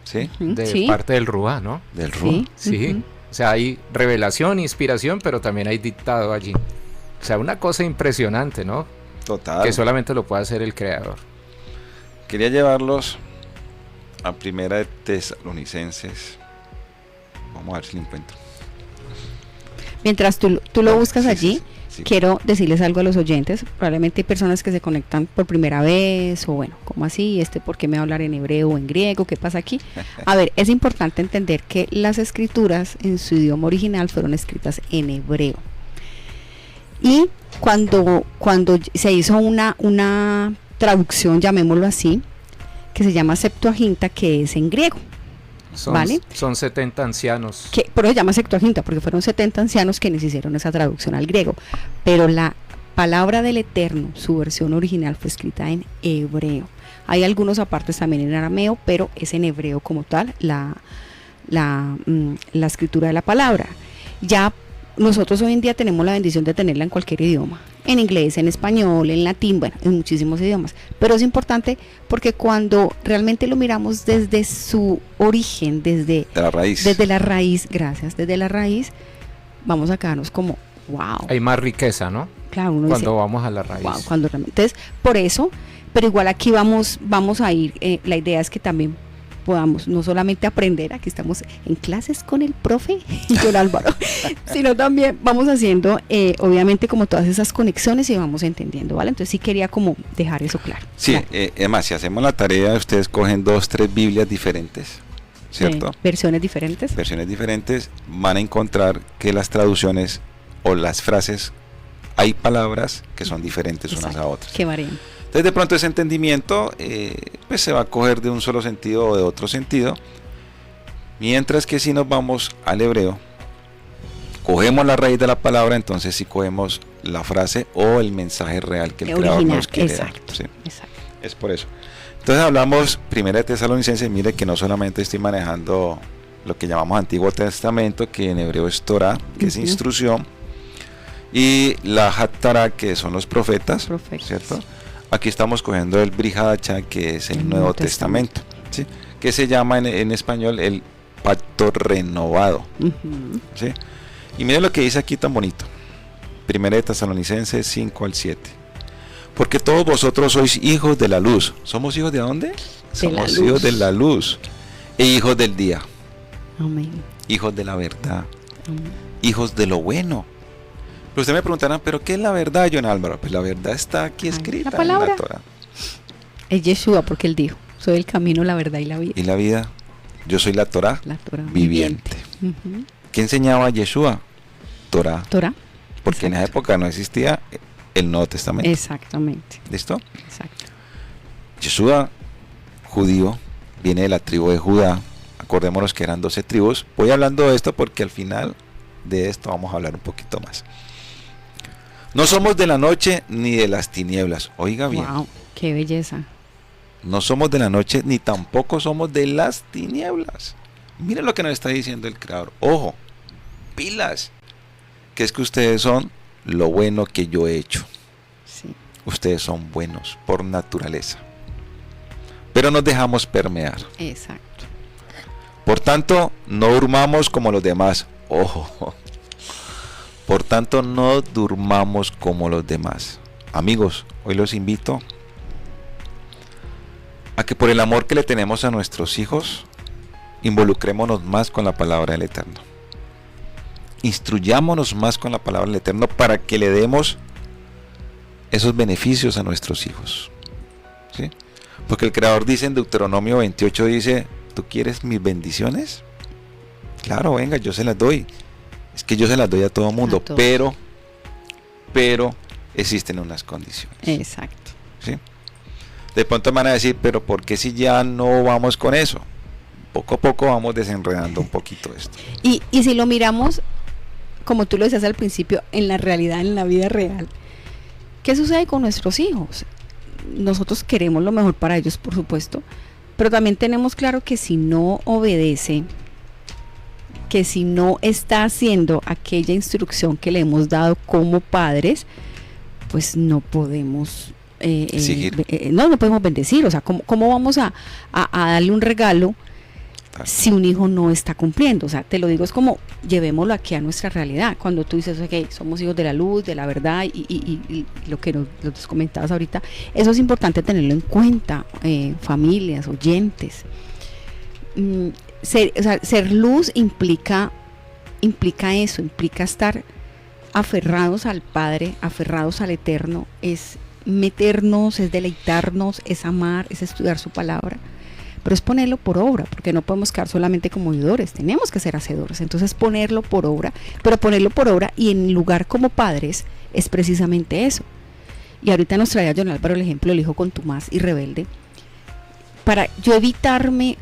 ¿Sí? De Sí. parte del Ruach, ¿no? Del Ruach. Sí. Ujú. O sea, hay revelación, inspiración, pero también hay dictado allí. O sea, una cosa impresionante, ¿no? Total. Que solamente lo puede hacer el creador. Quería llevarlos a Primera de Tesalonicenses. Vamos a ver si lo encuentro. Mientras tú lo buscas Sí, allí, sí, sí. quiero decirles algo a los oyentes. Probablemente hay personas que se conectan por primera vez, o bueno, ¿cómo así? ¿Por qué me va a hablar en hebreo o en griego? ¿Qué pasa aquí? A ver, es importante entender que las escrituras en su idioma original fueron escritas en hebreo. Y cuando se hizo una traducción, llamémoslo así, que se llama Septuaginta, que es en griego. ¿Vale? Son 70 ancianos. Pero se llama Septuaginta porque fueron 70 ancianos quienes hicieron esa traducción al griego, pero la palabra del Eterno, su versión original, fue escrita en hebreo. Hay algunos apartes también en arameo, pero es en hebreo como tal la escritura de la palabra. Ya nosotros hoy en día tenemos la bendición de tenerla en cualquier idioma, en inglés, en español, en latín, bueno, en muchísimos idiomas, pero es importante porque cuando realmente lo miramos desde su origen, desde la raíz. Desde la raíz, gracias, desde la raíz, vamos a quedarnos como, wow. Hay más riqueza, ¿no? Claro, uno Cuando dice, vamos a la raíz. wow, cuando realmente. Entonces, por eso, pero igual aquí vamos a ir, la idea es que también podamos no solamente aprender, aquí estamos en clases con el profe John Álvaro, sino también vamos haciendo, obviamente, como todas esas conexiones y vamos entendiendo, ¿vale? Entonces sí quería como dejar eso claro. Sí, Claro. además, si hacemos la tarea, ustedes cogen 2, 3 Biblias diferentes, ¿cierto? Versiones diferentes. Versiones diferentes, van a encontrar que las traducciones o las frases, hay palabras que son diferentes unas Exacto, a otras. que varían. Entonces de pronto ese entendimiento pues se va a coger de un solo sentido o de otro sentido, mientras que si nos vamos al hebreo, cogemos la raíz de la palabra, entonces sí cogemos la frase o el mensaje real que el creador Original, nos quiere dar. exacto, ¿Sí? exacto. Es por eso. Entonces hablamos Primera de Tesalonicenses, mire que no solamente estoy manejando lo que llamamos Antiguo Testamento, que en hebreo es Torah, que es instrucción, y la Hattara, que son los profetas, ¿cierto? Aquí estamos cogiendo el Brit Hadashah, que es el Nuevo Testamento, ¿sí? Que se llama en español el Pacto Renovado, ¿sí? Y miren lo que dice aquí tan bonito. Primera de Tesalonicenses 5 al 7. Porque todos vosotros sois hijos de la luz. ¿Somos hijos de dónde? Somos hijos de la luz e hijos del día. Amén. Hijos de la verdad. Amén. Hijos de lo bueno. Pero ustedes me preguntarán, ¿pero qué es la verdad, John Álvaro? Pues la verdad está aquí escrita la palabra. en la Torah. Es Yeshua, porque él dijo, soy el camino, la verdad y la vida. Y la vida, yo soy la Torah, La Torah viviente. Ujú. ¿Qué enseñaba Yeshua? Torah. Torah. Porque en esa época no existía el Nuevo Testamento. Exactamente. ¿Listo? Exacto. Yeshua, judío, viene de la tribu de Judá. Acordémonos que eran 12 tribus. Voy hablando de esto porque al final de esto vamos a hablar un poquito más. No somos de la noche ni de las tinieblas. Oiga bien. Wow, qué belleza. No somos de la noche ni tampoco somos de las tinieblas. Miren lo que nos está diciendo el Creador. Ojo, pilas. Que es que ustedes son lo bueno que yo he hecho. Sí. Ustedes son buenos por naturaleza. Pero nos dejamos permear. Exacto. Por tanto, no durmamos como los demás. Ojo. Por tanto, no durmamos como los demás. Amigos, hoy los invito a que por el amor que le tenemos a nuestros hijos, involucrémonos más con la palabra del Eterno. Instruyámonos más con la palabra del Eterno para que le demos esos beneficios a nuestros hijos. ¿Sí? Porque el Creador dice en Deuteronomio 28, dice, ¿tú quieres mis bendiciones? Claro, venga, yo se las doy. Es que yo se las doy a todo mundo, pero pero existen unas condiciones. Exacto. ¿Sí? De pronto me van a decir, pero ¿por qué si ya no vamos con eso? Poco a poco vamos desenredando un poquito esto. Y si lo miramos, como tú lo decías al principio, en la realidad, en la vida real, ¿qué sucede con nuestros hijos? Nosotros queremos lo mejor para ellos, por supuesto, pero también tenemos claro que si no obedece, que si no está haciendo aquella instrucción que le hemos dado como padres, pues no podemos no podemos bendecir. O sea, ¿cómo vamos a darle un regalo si un hijo no está cumpliendo? O sea, te lo digo, es como llevémoslo aquí a nuestra realidad. Cuando tú dices, ok, somos hijos de la luz, de la verdad, y lo que nos comentabas ahorita, eso es importante tenerlo en cuenta, familias, oyentes. Ser luz implica eso, implica estar aferrados al Padre, aferrados al Eterno, es meternos, es deleitarnos, es amar, es estudiar su palabra, pero es ponerlo por obra, porque no podemos quedar solamente como oidores, tenemos que ser hacedores. Entonces ponerlo por obra, pero ponerlo por obra y en lugar como padres es precisamente eso. Y ahorita nos traía John Álvaro el ejemplo del hijo contumaz y rebelde, para yo evitarme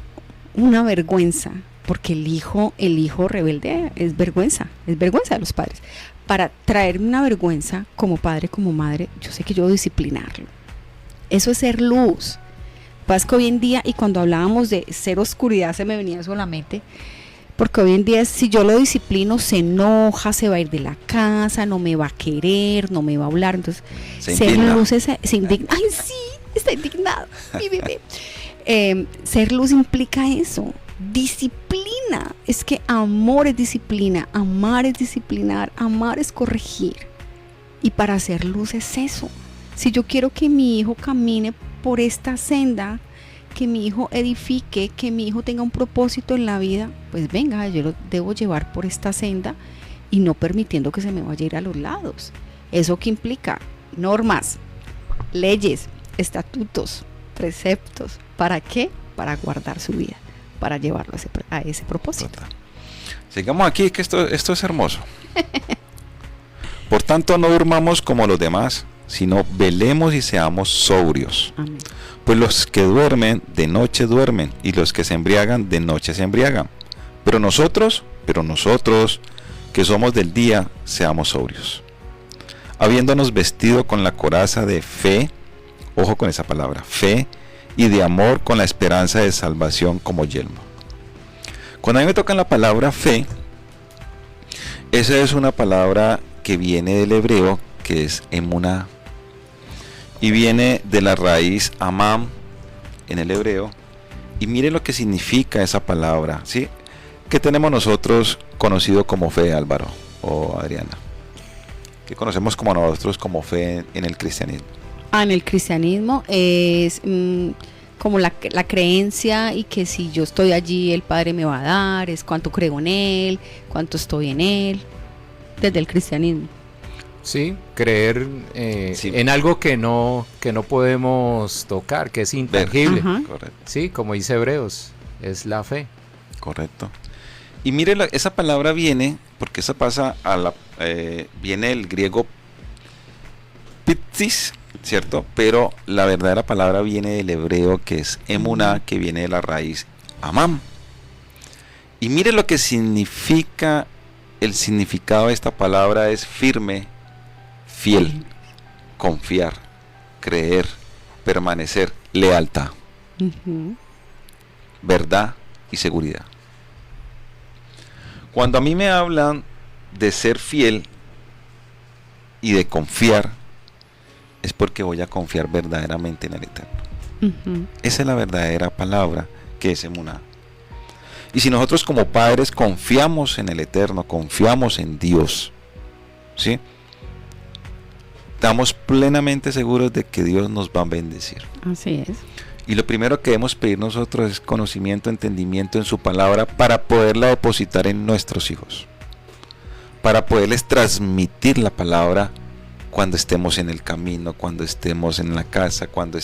una vergüenza, porque el hijo rebelde es vergüenza de los padres. Para traerme una vergüenza como padre, como madre, yo sé que yo debo disciplinarlo. Eso es ser luz. Pasa que hoy en día, y cuando hablábamos de ser oscuridad, se me venía solamente, porque hoy en día si yo lo disciplino, se enoja, se va a ir de la casa, no me va a querer, no me va a hablar. Entonces, ser luz se indigna. ¡Ay, sí! Está indignado, mi bebé. Ser luz implica eso, disciplina. Es que amor es disciplina, amar es disciplinar, amar es corregir. Y para hacer luz es eso. Si yo quiero que mi hijo camine por esta senda, que mi hijo edifique, que mi hijo tenga un propósito en la vida, pues venga, yo lo debo llevar por esta senda y no permitiendo que se me vaya a ir a los lados. ¿Eso qué implica? Normas, leyes, estatutos, preceptos. ¿Para qué? Para guardar su vida, para llevarlo a ese propósito. Total. Sigamos aquí, que esto es hermoso. Por tanto, no durmamos como los demás, sino velemos y seamos sobrios. Amén. Pues los que duermen, de noche duermen, y los que se embriagan, de noche se embriagan. Pero nosotros, que somos del día, seamos sobrios. Habiéndonos vestido con la coraza de fe, ojo con esa palabra, fe, y de amor con la esperanza de salvación como yelmo. Cuando a mí me toca la palabra fe, esa es una palabra que viene del hebreo, que es emuná, y viene de la raíz amam en el hebreo. Y mire lo que significa esa palabra, ¿sí? ¿Qué tenemos nosotros conocido como fe, Álvaro o Adriana? ¿Qué conocemos como nosotros como fe en el cristianismo? En el cristianismo es como la creencia, y que si yo estoy allí el Padre me va a dar, es cuánto creo en Él, cuánto estoy en Él, desde el cristianismo. Sí, creer Sí. en algo que no podemos tocar, que es intangible. Correcto. Sí, como dice Hebreos, es la fe. Correcto. Y mire, esa palabra viene, porque esa pasa viene el griego pistis, ¿cierto? Pero la verdadera palabra viene del hebreo, que es emuná, que viene de la raíz amam. Y mire lo que significa, el significado de esta palabra es firme, fiel, confiar, creer, permanecer, lealtad, verdad y seguridad. Cuando a mí me hablan de ser fiel y de confiar, es porque voy a confiar verdaderamente en el Eterno. Esa es la verdadera palabra, que es emuná. Y si nosotros como padres confiamos en el Eterno, confiamos en Dios, ¿sí?, estamos plenamente seguros de que Dios nos va a bendecir. Así es. Y lo primero que debemos pedir nosotros es conocimiento, entendimiento en su palabra, para poderla depositar en nuestros hijos, para poderles transmitir la palabra cuando estemos en el camino, cuando estemos en la casa, cuando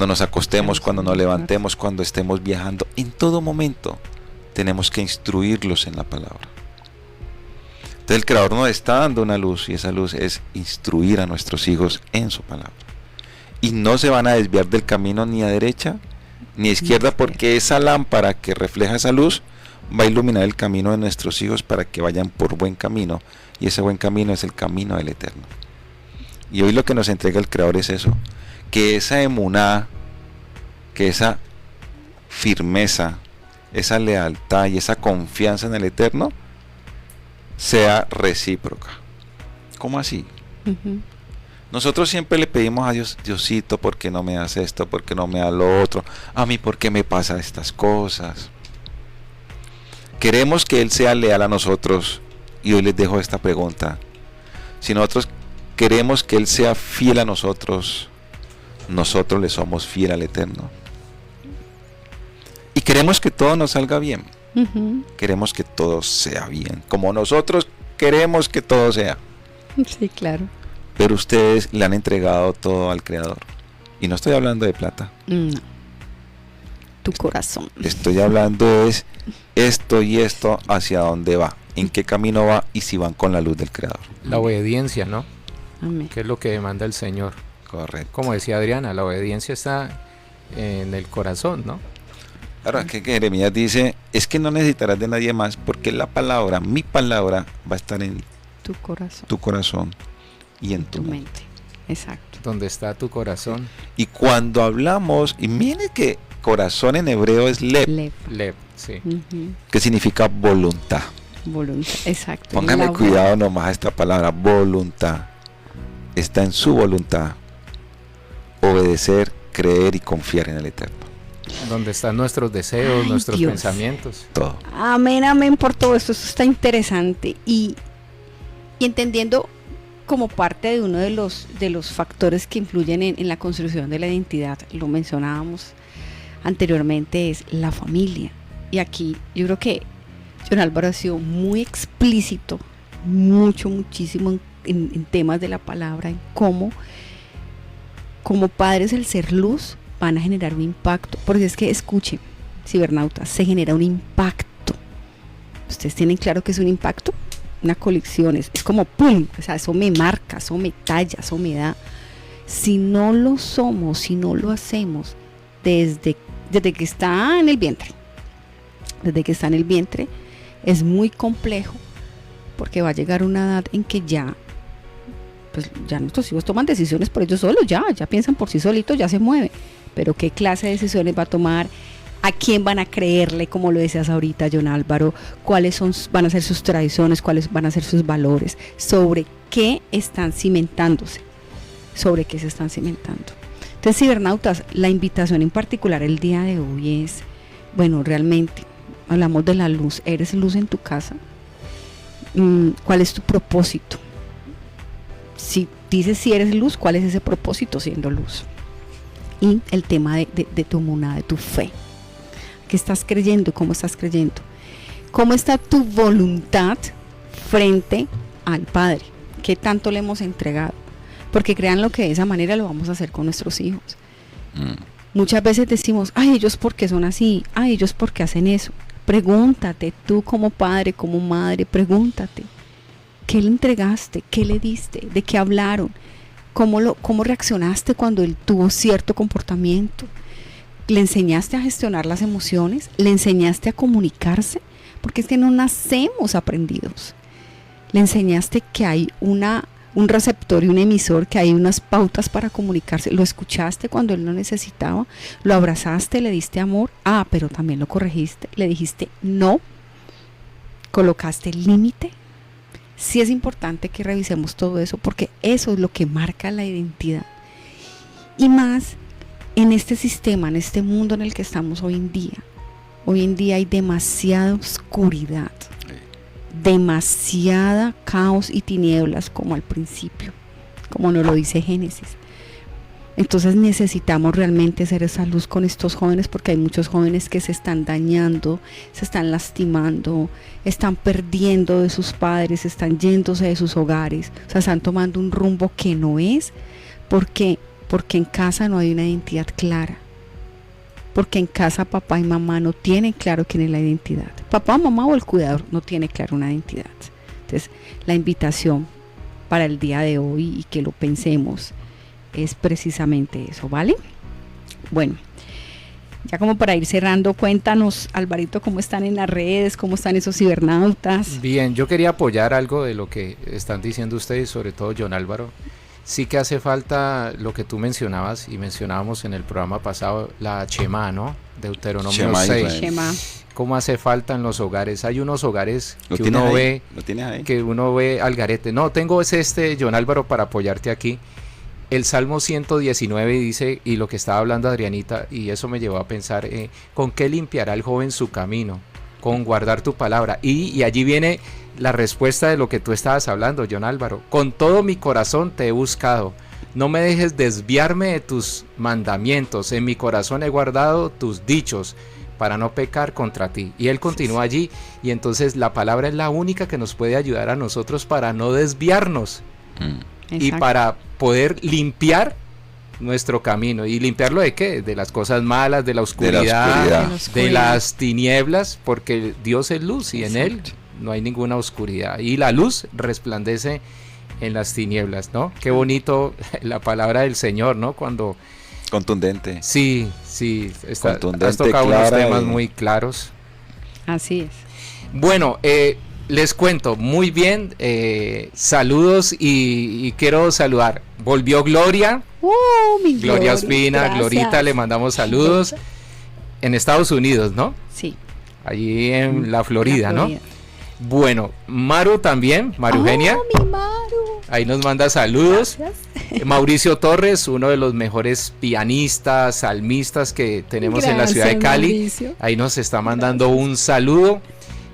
nos acostemos, cuando nos levantemos, cuando estemos viajando. En todo momento tenemos que instruirlos en la palabra. Entonces el Creador nos está dando una luz, y esa luz es instruir a nuestros hijos en su palabra. Y no se van a desviar del camino ni a derecha ni a izquierda, porque esa lámpara que refleja esa luz va a iluminar el camino de nuestros hijos para que vayan por buen camino, y ese buen camino es el camino del Eterno. Y hoy lo que nos entrega el Creador es eso, que esa emuná, que esa firmeza, esa lealtad y esa confianza en el Eterno sea recíproca. ¿Cómo así? Nosotros siempre le pedimos a Dios: Diosito, ¿por qué no me das esto? ¿Por qué no me das lo otro? A mí, ¿por qué me pasan estas cosas? Queremos que Él sea leal a nosotros, y hoy les dejo esta pregunta: si nosotros queremos que Él sea fiel a nosotros, nosotros le somos fiel al Eterno. Y queremos que todo nos salga bien. Queremos que todo sea bien, como nosotros queremos que todo sea. Sí, claro. Pero ustedes le han entregado todo al Creador. Y no estoy hablando de plata. No. Tu corazón. Estoy hablando es esto y esto, hacia dónde va, en qué camino va, y si van con la luz del Creador. La obediencia, ¿no? Amén. Que es lo que demanda el Señor. Correcto. Como decía Adriana, la obediencia está en el corazón, ¿no? Claro, es que Jeremías dice: es que no necesitarás de nadie más, porque la palabra, mi palabra, va a estar en tu corazón y en tu mente. Exacto. Donde está tu corazón. Y cuando hablamos, y mire que corazón en hebreo es lev, sí. que significa voluntad. Voluntad, exacto. Póngame cuidado nomás a esta palabra, voluntad. Está en su voluntad obedecer, creer y confiar en el Eterno. Donde están nuestros deseos, Ay, nuestros Dios. pensamientos. Todo. Amén, amén por todo esto. Esto está interesante. Y entendiendo como parte de uno de los factores que influyen en la construcción de la identidad, lo mencionábamos anteriormente, es la familia. Y aquí yo creo que John Álvaro ha sido muy explícito, muchísimo en temas de la palabra, en cómo como padres el ser luz van a generar un impacto, porque es que escuchen, cibernautas, se genera un impacto. ¿Ustedes tienen claro que es un impacto? Una colección, es como ¡pum! O sea, eso me marca, eso me talla, eso me da. Si no lo somos, si no lo hacemos desde que está en el vientre, es muy complejo, porque va a llegar una edad en que ya nuestros hijos toman decisiones por ellos solos, ya piensan por sí solitos, ya se mueven. Pero ¿qué clase de decisiones va a tomar? ¿A quién van a creerle? Como lo decías ahorita, John Álvaro, ¿cuáles van a ser sus tradiciones? ¿Cuáles van a ser sus valores? ¿Sobre qué están cimentándose? ¿Sobre qué se están cimentando? Entonces, cibernautas, la invitación en particular el día de hoy es, bueno, realmente, hablamos de la luz. ¿Eres luz en tu casa? ¿Cuál es tu propósito? Si dices si eres luz, ¿cuál es ese propósito siendo luz? Y el tema de tu emuná, de tu fe. ¿Qué estás creyendo? ¿Cómo estás creyendo? ¿Cómo está tu voluntad frente al Padre? ¿Qué tanto le hemos entregado? Porque créanlo que de esa manera lo vamos a hacer con nuestros hijos. Muchas veces decimos: ay, ellos ¿por qué son así? Ay, ellos ¿por qué hacen eso? Pregúntate, tú como padre, como madre, pregúntate. ¿Qué le entregaste? ¿Qué le diste? ¿De qué hablaron? ¿Cómo reaccionaste cuando él tuvo cierto comportamiento? ¿Le enseñaste a gestionar las emociones? ¿Le enseñaste a comunicarse? Porque es que no nacemos aprendidos. ¿Le enseñaste que hay un receptor y un emisor, que hay unas pautas para comunicarse? ¿Lo escuchaste cuando él lo necesitaba? ¿Lo abrazaste? ¿Le diste amor? Pero también lo corregiste. ¿Le dijiste no? ¿Colocaste límite? Sí es importante que revisemos todo eso, porque eso es lo que marca la identidad. Y más en este sistema, en este mundo en el que estamos hoy en día. Hoy en día hay demasiada oscuridad, demasiada caos y tinieblas, como al principio, como nos lo dice Génesis. Entonces necesitamos realmente ser esa luz con estos jóvenes, porque hay muchos jóvenes que se están dañando, se están lastimando, están perdiendo de sus padres, están yéndose de sus hogares, o sea, están tomando un rumbo que no es, porque en casa no hay una identidad clara, porque en casa papá y mamá no tienen claro quién es la identidad, papá, mamá o el cuidador no tiene claro una identidad. Entonces, la invitación para el día de hoy y que lo pensemos es precisamente eso, ¿vale? Bueno, ya como para ir cerrando, cuéntanos, Alvarito, cómo están en las redes, cómo están esos cibernautas. Bien, yo quería apoyar algo de lo que están diciendo ustedes, sobre todo John Álvaro. Sí que hace falta lo que tú mencionabas y mencionábamos en el programa pasado, la Shema, ¿no? Deuteronomio 6. Shema. ¿Cómo hace falta en los hogares? Hay unos hogares que uno ve, que uno ve al garete. No, tengo John Álvaro, para apoyarte aquí. El Salmo 119 dice, y lo que estaba hablando Adrianita, y eso me llevó a pensar, ¿con qué limpiará el joven su camino? Con guardar tu palabra. Y allí viene la respuesta de lo que tú estabas hablando, John Álvaro. Con todo mi corazón te he buscado. No me dejes desviarme de tus mandamientos. En mi corazón he guardado tus dichos para no pecar contra ti. Y él continúa allí. Y entonces la palabra es la única que nos puede ayudar a nosotros para no desviarnos. Y para poder limpiar nuestro camino. ¿Y limpiarlo de qué? De las cosas malas, de la oscuridad, de las tinieblas, porque Dios es luz y en Él no hay ninguna oscuridad. Y la luz resplandece en las tinieblas, ¿no? Qué bonito la palabra del Señor, ¿no? Cuando... Contundente. Sí, contundente, has tocado unos temas muy claros. Así es. Bueno, les cuento, muy bien, saludos y quiero saludar. Volvió Gloria, mi Gloria Espina, gracias. Glorita, le mandamos saludos. En Estados Unidos, ¿no? Sí. Allí en la Florida, ¿no? Bueno, Maru también, Maru Eugenia. Mi Maru. Ahí nos manda saludos. Gracias. Mauricio Torres, uno de los mejores pianistas, salmistas que tenemos en la ciudad de Cali. Mauricio. Ahí nos está mandando un saludo.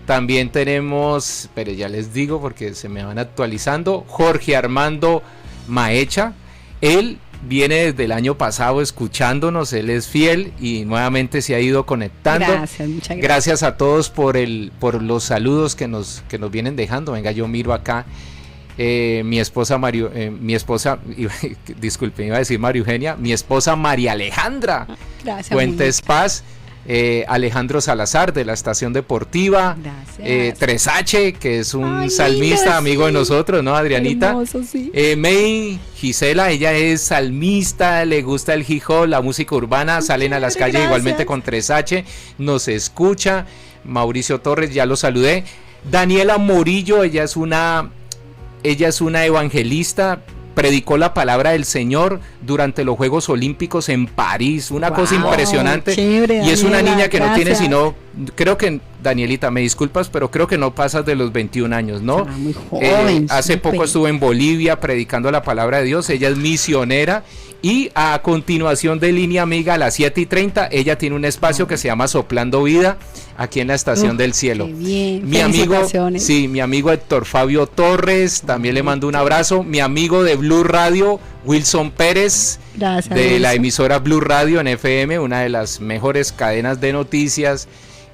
También tenemos, pero ya les digo porque se me van actualizando, Jorge Armando Maecha. Él viene desde el año pasado escuchándonos, él es fiel y nuevamente se ha ido conectando. Gracias, muchas gracias. Gracias a todos por los saludos que nos vienen dejando. Venga, yo miro acá. Mi esposa disculpen, iba a decir María Eugenia, mi esposa María Alejandra. Gracias. Fuentes Paz. Alejandro Salazar de la Estación Deportiva, 3H, que es un salmista, lindo, amigo de nosotros, ¿no, Adrianita? Hermoso, sí. May Gisela, ella es salmista, le gusta el hip hop, la música urbana, salen a las calles, gracias. Igualmente con 3H, nos escucha. Mauricio Torres, ya lo saludé. Daniela Morillo, ella es una evangelista, predicó la palabra del Señor durante los Juegos Olímpicos en París, una cosa impresionante. Chévere, y es una niña que gracias. No tiene sino, creo que, Danielita, me disculpas, pero creo que no pasas de los 21 años, ¿no? Muy joven, hace poco estuvo en Bolivia predicando la palabra de Dios, ella es misionera. Y a continuación de Línea Amiga a las 7:30, ella tiene un espacio que se llama Soplando Vida, aquí en la Estación del Cielo. Qué bien. Mi amigo Héctor Fabio Torres, también le mando un abrazo. Mi amigo de Blue Radio, Wilson Pérez, gracias, de la emisora Blue Radio en FM, una de las mejores cadenas de noticias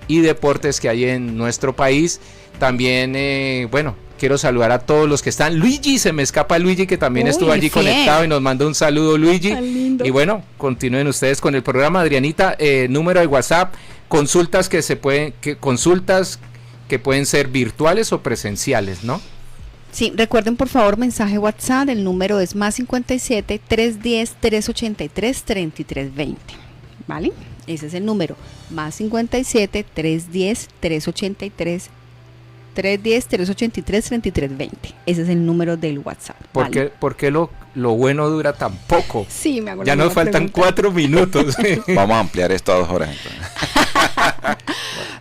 y deportes que hay en nuestro país. También, quiero saludar a todos los que están. Luigi, se me escapa Luigi, que también estuvo allí conectado y nos manda un saludo, Luigi. Y bueno, continúen ustedes con el programa. Adrianita, número de WhatsApp, consultas consultas que pueden ser virtuales o presenciales, ¿no? Sí, recuerden por favor mensaje WhatsApp, el número es +57 310 383 3320, ¿vale? Ese es el número, +57 310 383 3320. Ese es el número del WhatsApp. ¿Vale? ¿Por qué lo bueno dura tan poco? Sí, me acuerdo. Ya nos faltan 4 minutos. Vamos a ampliar esto a 2 horas entonces.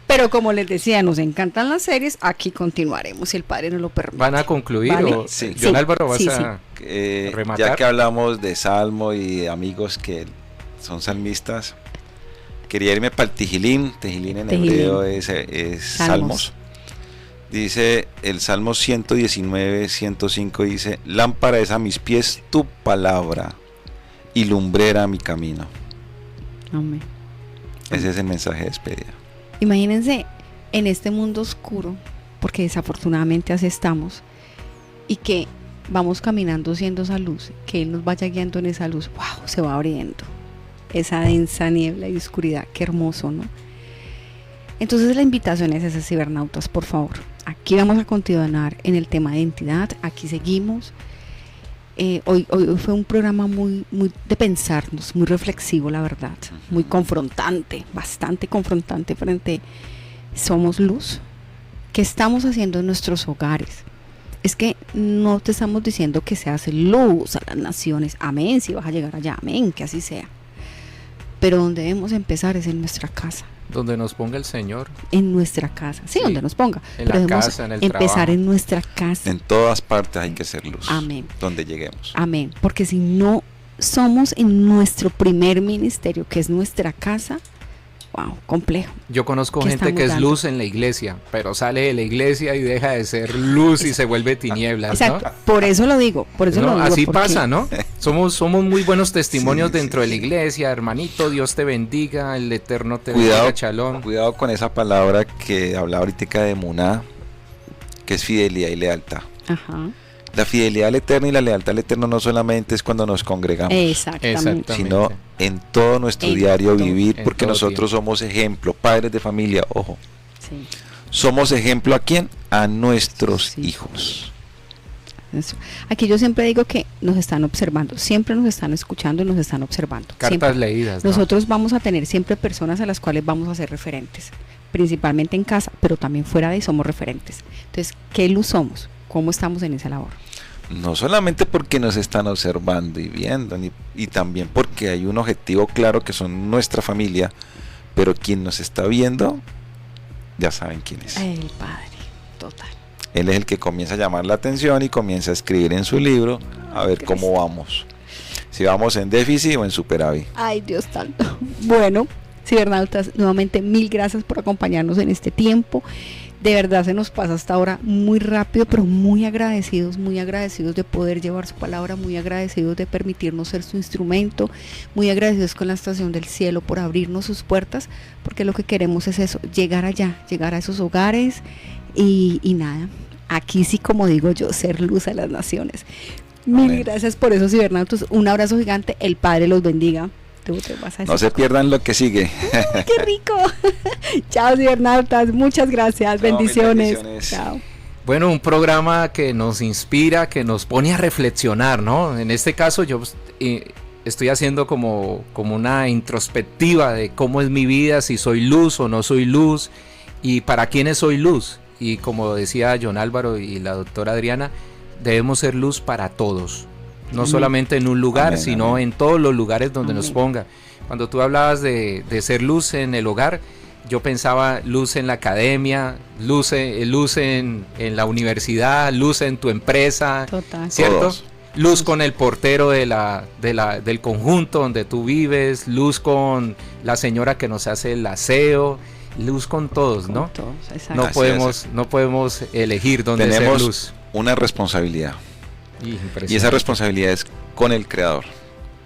Pero como les decía, nos encantan las series, aquí continuaremos si el padre nos lo permite. ¿Van a concluir? ¿Vale? O, sí. John Álvaro, ¿vas a rematar? Ya que hablamos de Salmo y de amigos que son salmistas, quería irme para el Tejilín. Tejilín en hebreo es Salmos. Dice el Salmo 119, 105, dice: lámpara es a mis pies tu palabra y lumbrera a mi camino. Amén. Ese es el mensaje de despedida. Imagínense en este mundo oscuro, porque desafortunadamente así estamos, y que vamos caminando siendo esa luz, que Él nos vaya guiando en esa luz. ¡Wow! Se va abriendo esa densa niebla y oscuridad. Qué hermoso, ¿no? Entonces la invitación es esa, cibernautas, por favor. aquí vamos a continuar en el tema de identidad, aquí seguimos. Hoy fue un programa muy de pensarnos, muy reflexivo, la verdad, muy confrontante, bastante confrontante frente, somos luz. ¿Qué estamos haciendo en nuestros hogares? Es que no te estamos diciendo que se hace luz a las naciones, amén, si vas a llegar allá, amén, que así sea. Pero donde debemos empezar es en nuestra casa. Donde nos ponga el Señor. En nuestra casa, sí, donde nos ponga. En la casa, en el trabajo. Empezar en nuestra casa. En todas partes hay que ser luz. Amén. Donde lleguemos. Amén. Porque si no somos en nuestro primer ministerio, que es nuestra casa, wow, complejo. Yo conozco gente que es luz en la iglesia, pero sale de la iglesia y deja de ser luz y se vuelve tinieblas, exacto, ¿no? por eso lo digo, así pasa, ¿no? Somos muy buenos testimonios dentro de la iglesia, hermanito, Dios te bendiga, el Eterno te bendiga, Shalom. Cuidado con esa palabra que hablaba ahorita de Emuná, que es fidelidad y lealtad. Ajá. La fidelidad al Eterno y la lealtad al Eterno no solamente es cuando nos congregamos, sino en todo nuestro diario vivir, porque nosotros somos ejemplo, padres de familia, ojo. Sí. Somos ejemplo ¿a quién? A nuestros hijos. Eso. Aquí yo siempre digo que nos están observando, siempre nos están escuchando y nos están observando. Cartas siempre. Leídas, ¿no? Nosotros vamos a tener siempre personas a las cuales vamos a ser referentes, principalmente en casa, pero también fuera de ahí somos referentes. Entonces, ¿qué luz somos? ¿Cómo estamos en esa labor? No solamente porque nos están observando y viendo, y también porque hay un objetivo claro que son nuestra familia, pero quien nos está viendo, ya saben quién es. El Padre, total. Él es el que comienza a llamar la atención y comienza a escribir en su libro a ver cómo vamos. Si vamos en déficit o en superávit. Ay, Dios santo. Bueno, cibernautas, nuevamente 1000 gracias por acompañarnos en este tiempo. De verdad se nos pasa hasta ahora muy rápido, pero muy agradecidos de poder llevar su palabra, muy agradecidos de permitirnos ser su instrumento, muy agradecidos con la Estación del Cielo por abrirnos sus puertas, porque lo que queremos es eso, llegar allá, llegar a esos hogares y nada, aquí sí, como digo yo, ser luz a las naciones. Mil gracias por eso, cibernautas, un abrazo gigante, el Padre los bendiga. No se pierdan lo que sigue. ¡Qué rico! Chao, cibernautas, muchas gracias. Bendiciones. Chao. Bueno, un programa que nos inspira, que nos pone a reflexionar, ¿no? En este caso yo estoy haciendo como una introspectiva de cómo es mi vida, si soy luz o no soy luz, y para quiénes soy luz. Y como decía John Álvaro y la doctora Adriana, debemos ser luz para todos. No solamente en un lugar, sino en todos los lugares donde nos ponga. Cuando tú hablabas de ser luz en el hogar, yo pensaba luz en la academia, luz en la universidad, luz en tu empresa, ¿cierto? Todos. Luz con el portero del conjunto donde tú vives, luz con la señora que nos hace el aseo, luz con todos, ¿no? Con todos, no podemos elegir dónde ser luz. Tenemos una responsabilidad. Y esa responsabilidad es con el Creador,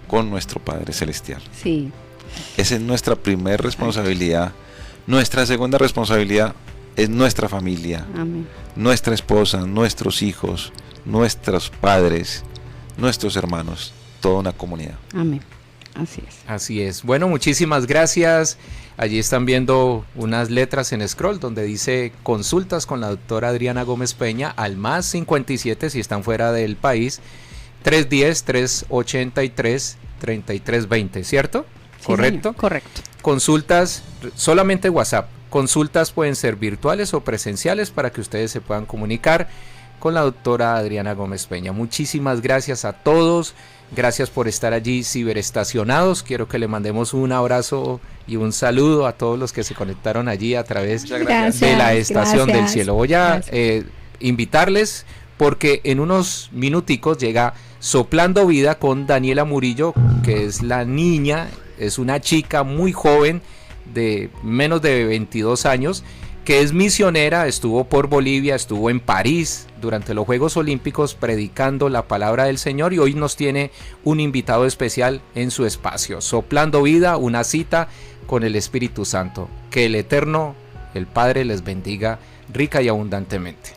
con nuestro Padre Celestial. Sí. Esa es nuestra primera responsabilidad. Nuestra segunda responsabilidad es nuestra familia. Amén. Nuestra esposa, nuestros hijos, nuestros padres, nuestros hermanos, toda una comunidad. Amén. Así es. Así es. Bueno, muchísimas gracias. Allí están viendo unas letras en scroll donde dice consultas con la doctora Adriana Gómez Peña al más 57 si están fuera del país, 310-383-3320, ¿cierto? Sí, ¿Correcto? Señor. Correcto. Consultas, solamente WhatsApp. Consultas pueden ser virtuales o presenciales para que ustedes se puedan comunicar con la doctora Adriana Gómez Peña. Muchísimas gracias a todos. Gracias por estar allí ciberestacionados. Quiero que le mandemos un abrazo y un saludo a todos los que se conectaron allí a través de la Estación del Cielo. Voy a invitarles porque en unos minuticos llega Soplando Vida con Daniela Murillo, que es la niña, es una chica muy joven de menos de 22 años, que es misionera, estuvo por Bolivia, estuvo en París durante los Juegos Olímpicos predicando la palabra del Señor y hoy nos tiene un invitado especial en su espacio. Soplando Vida, una cita con el Espíritu Santo. Que el Eterno, el Padre, les bendiga rica y abundantemente.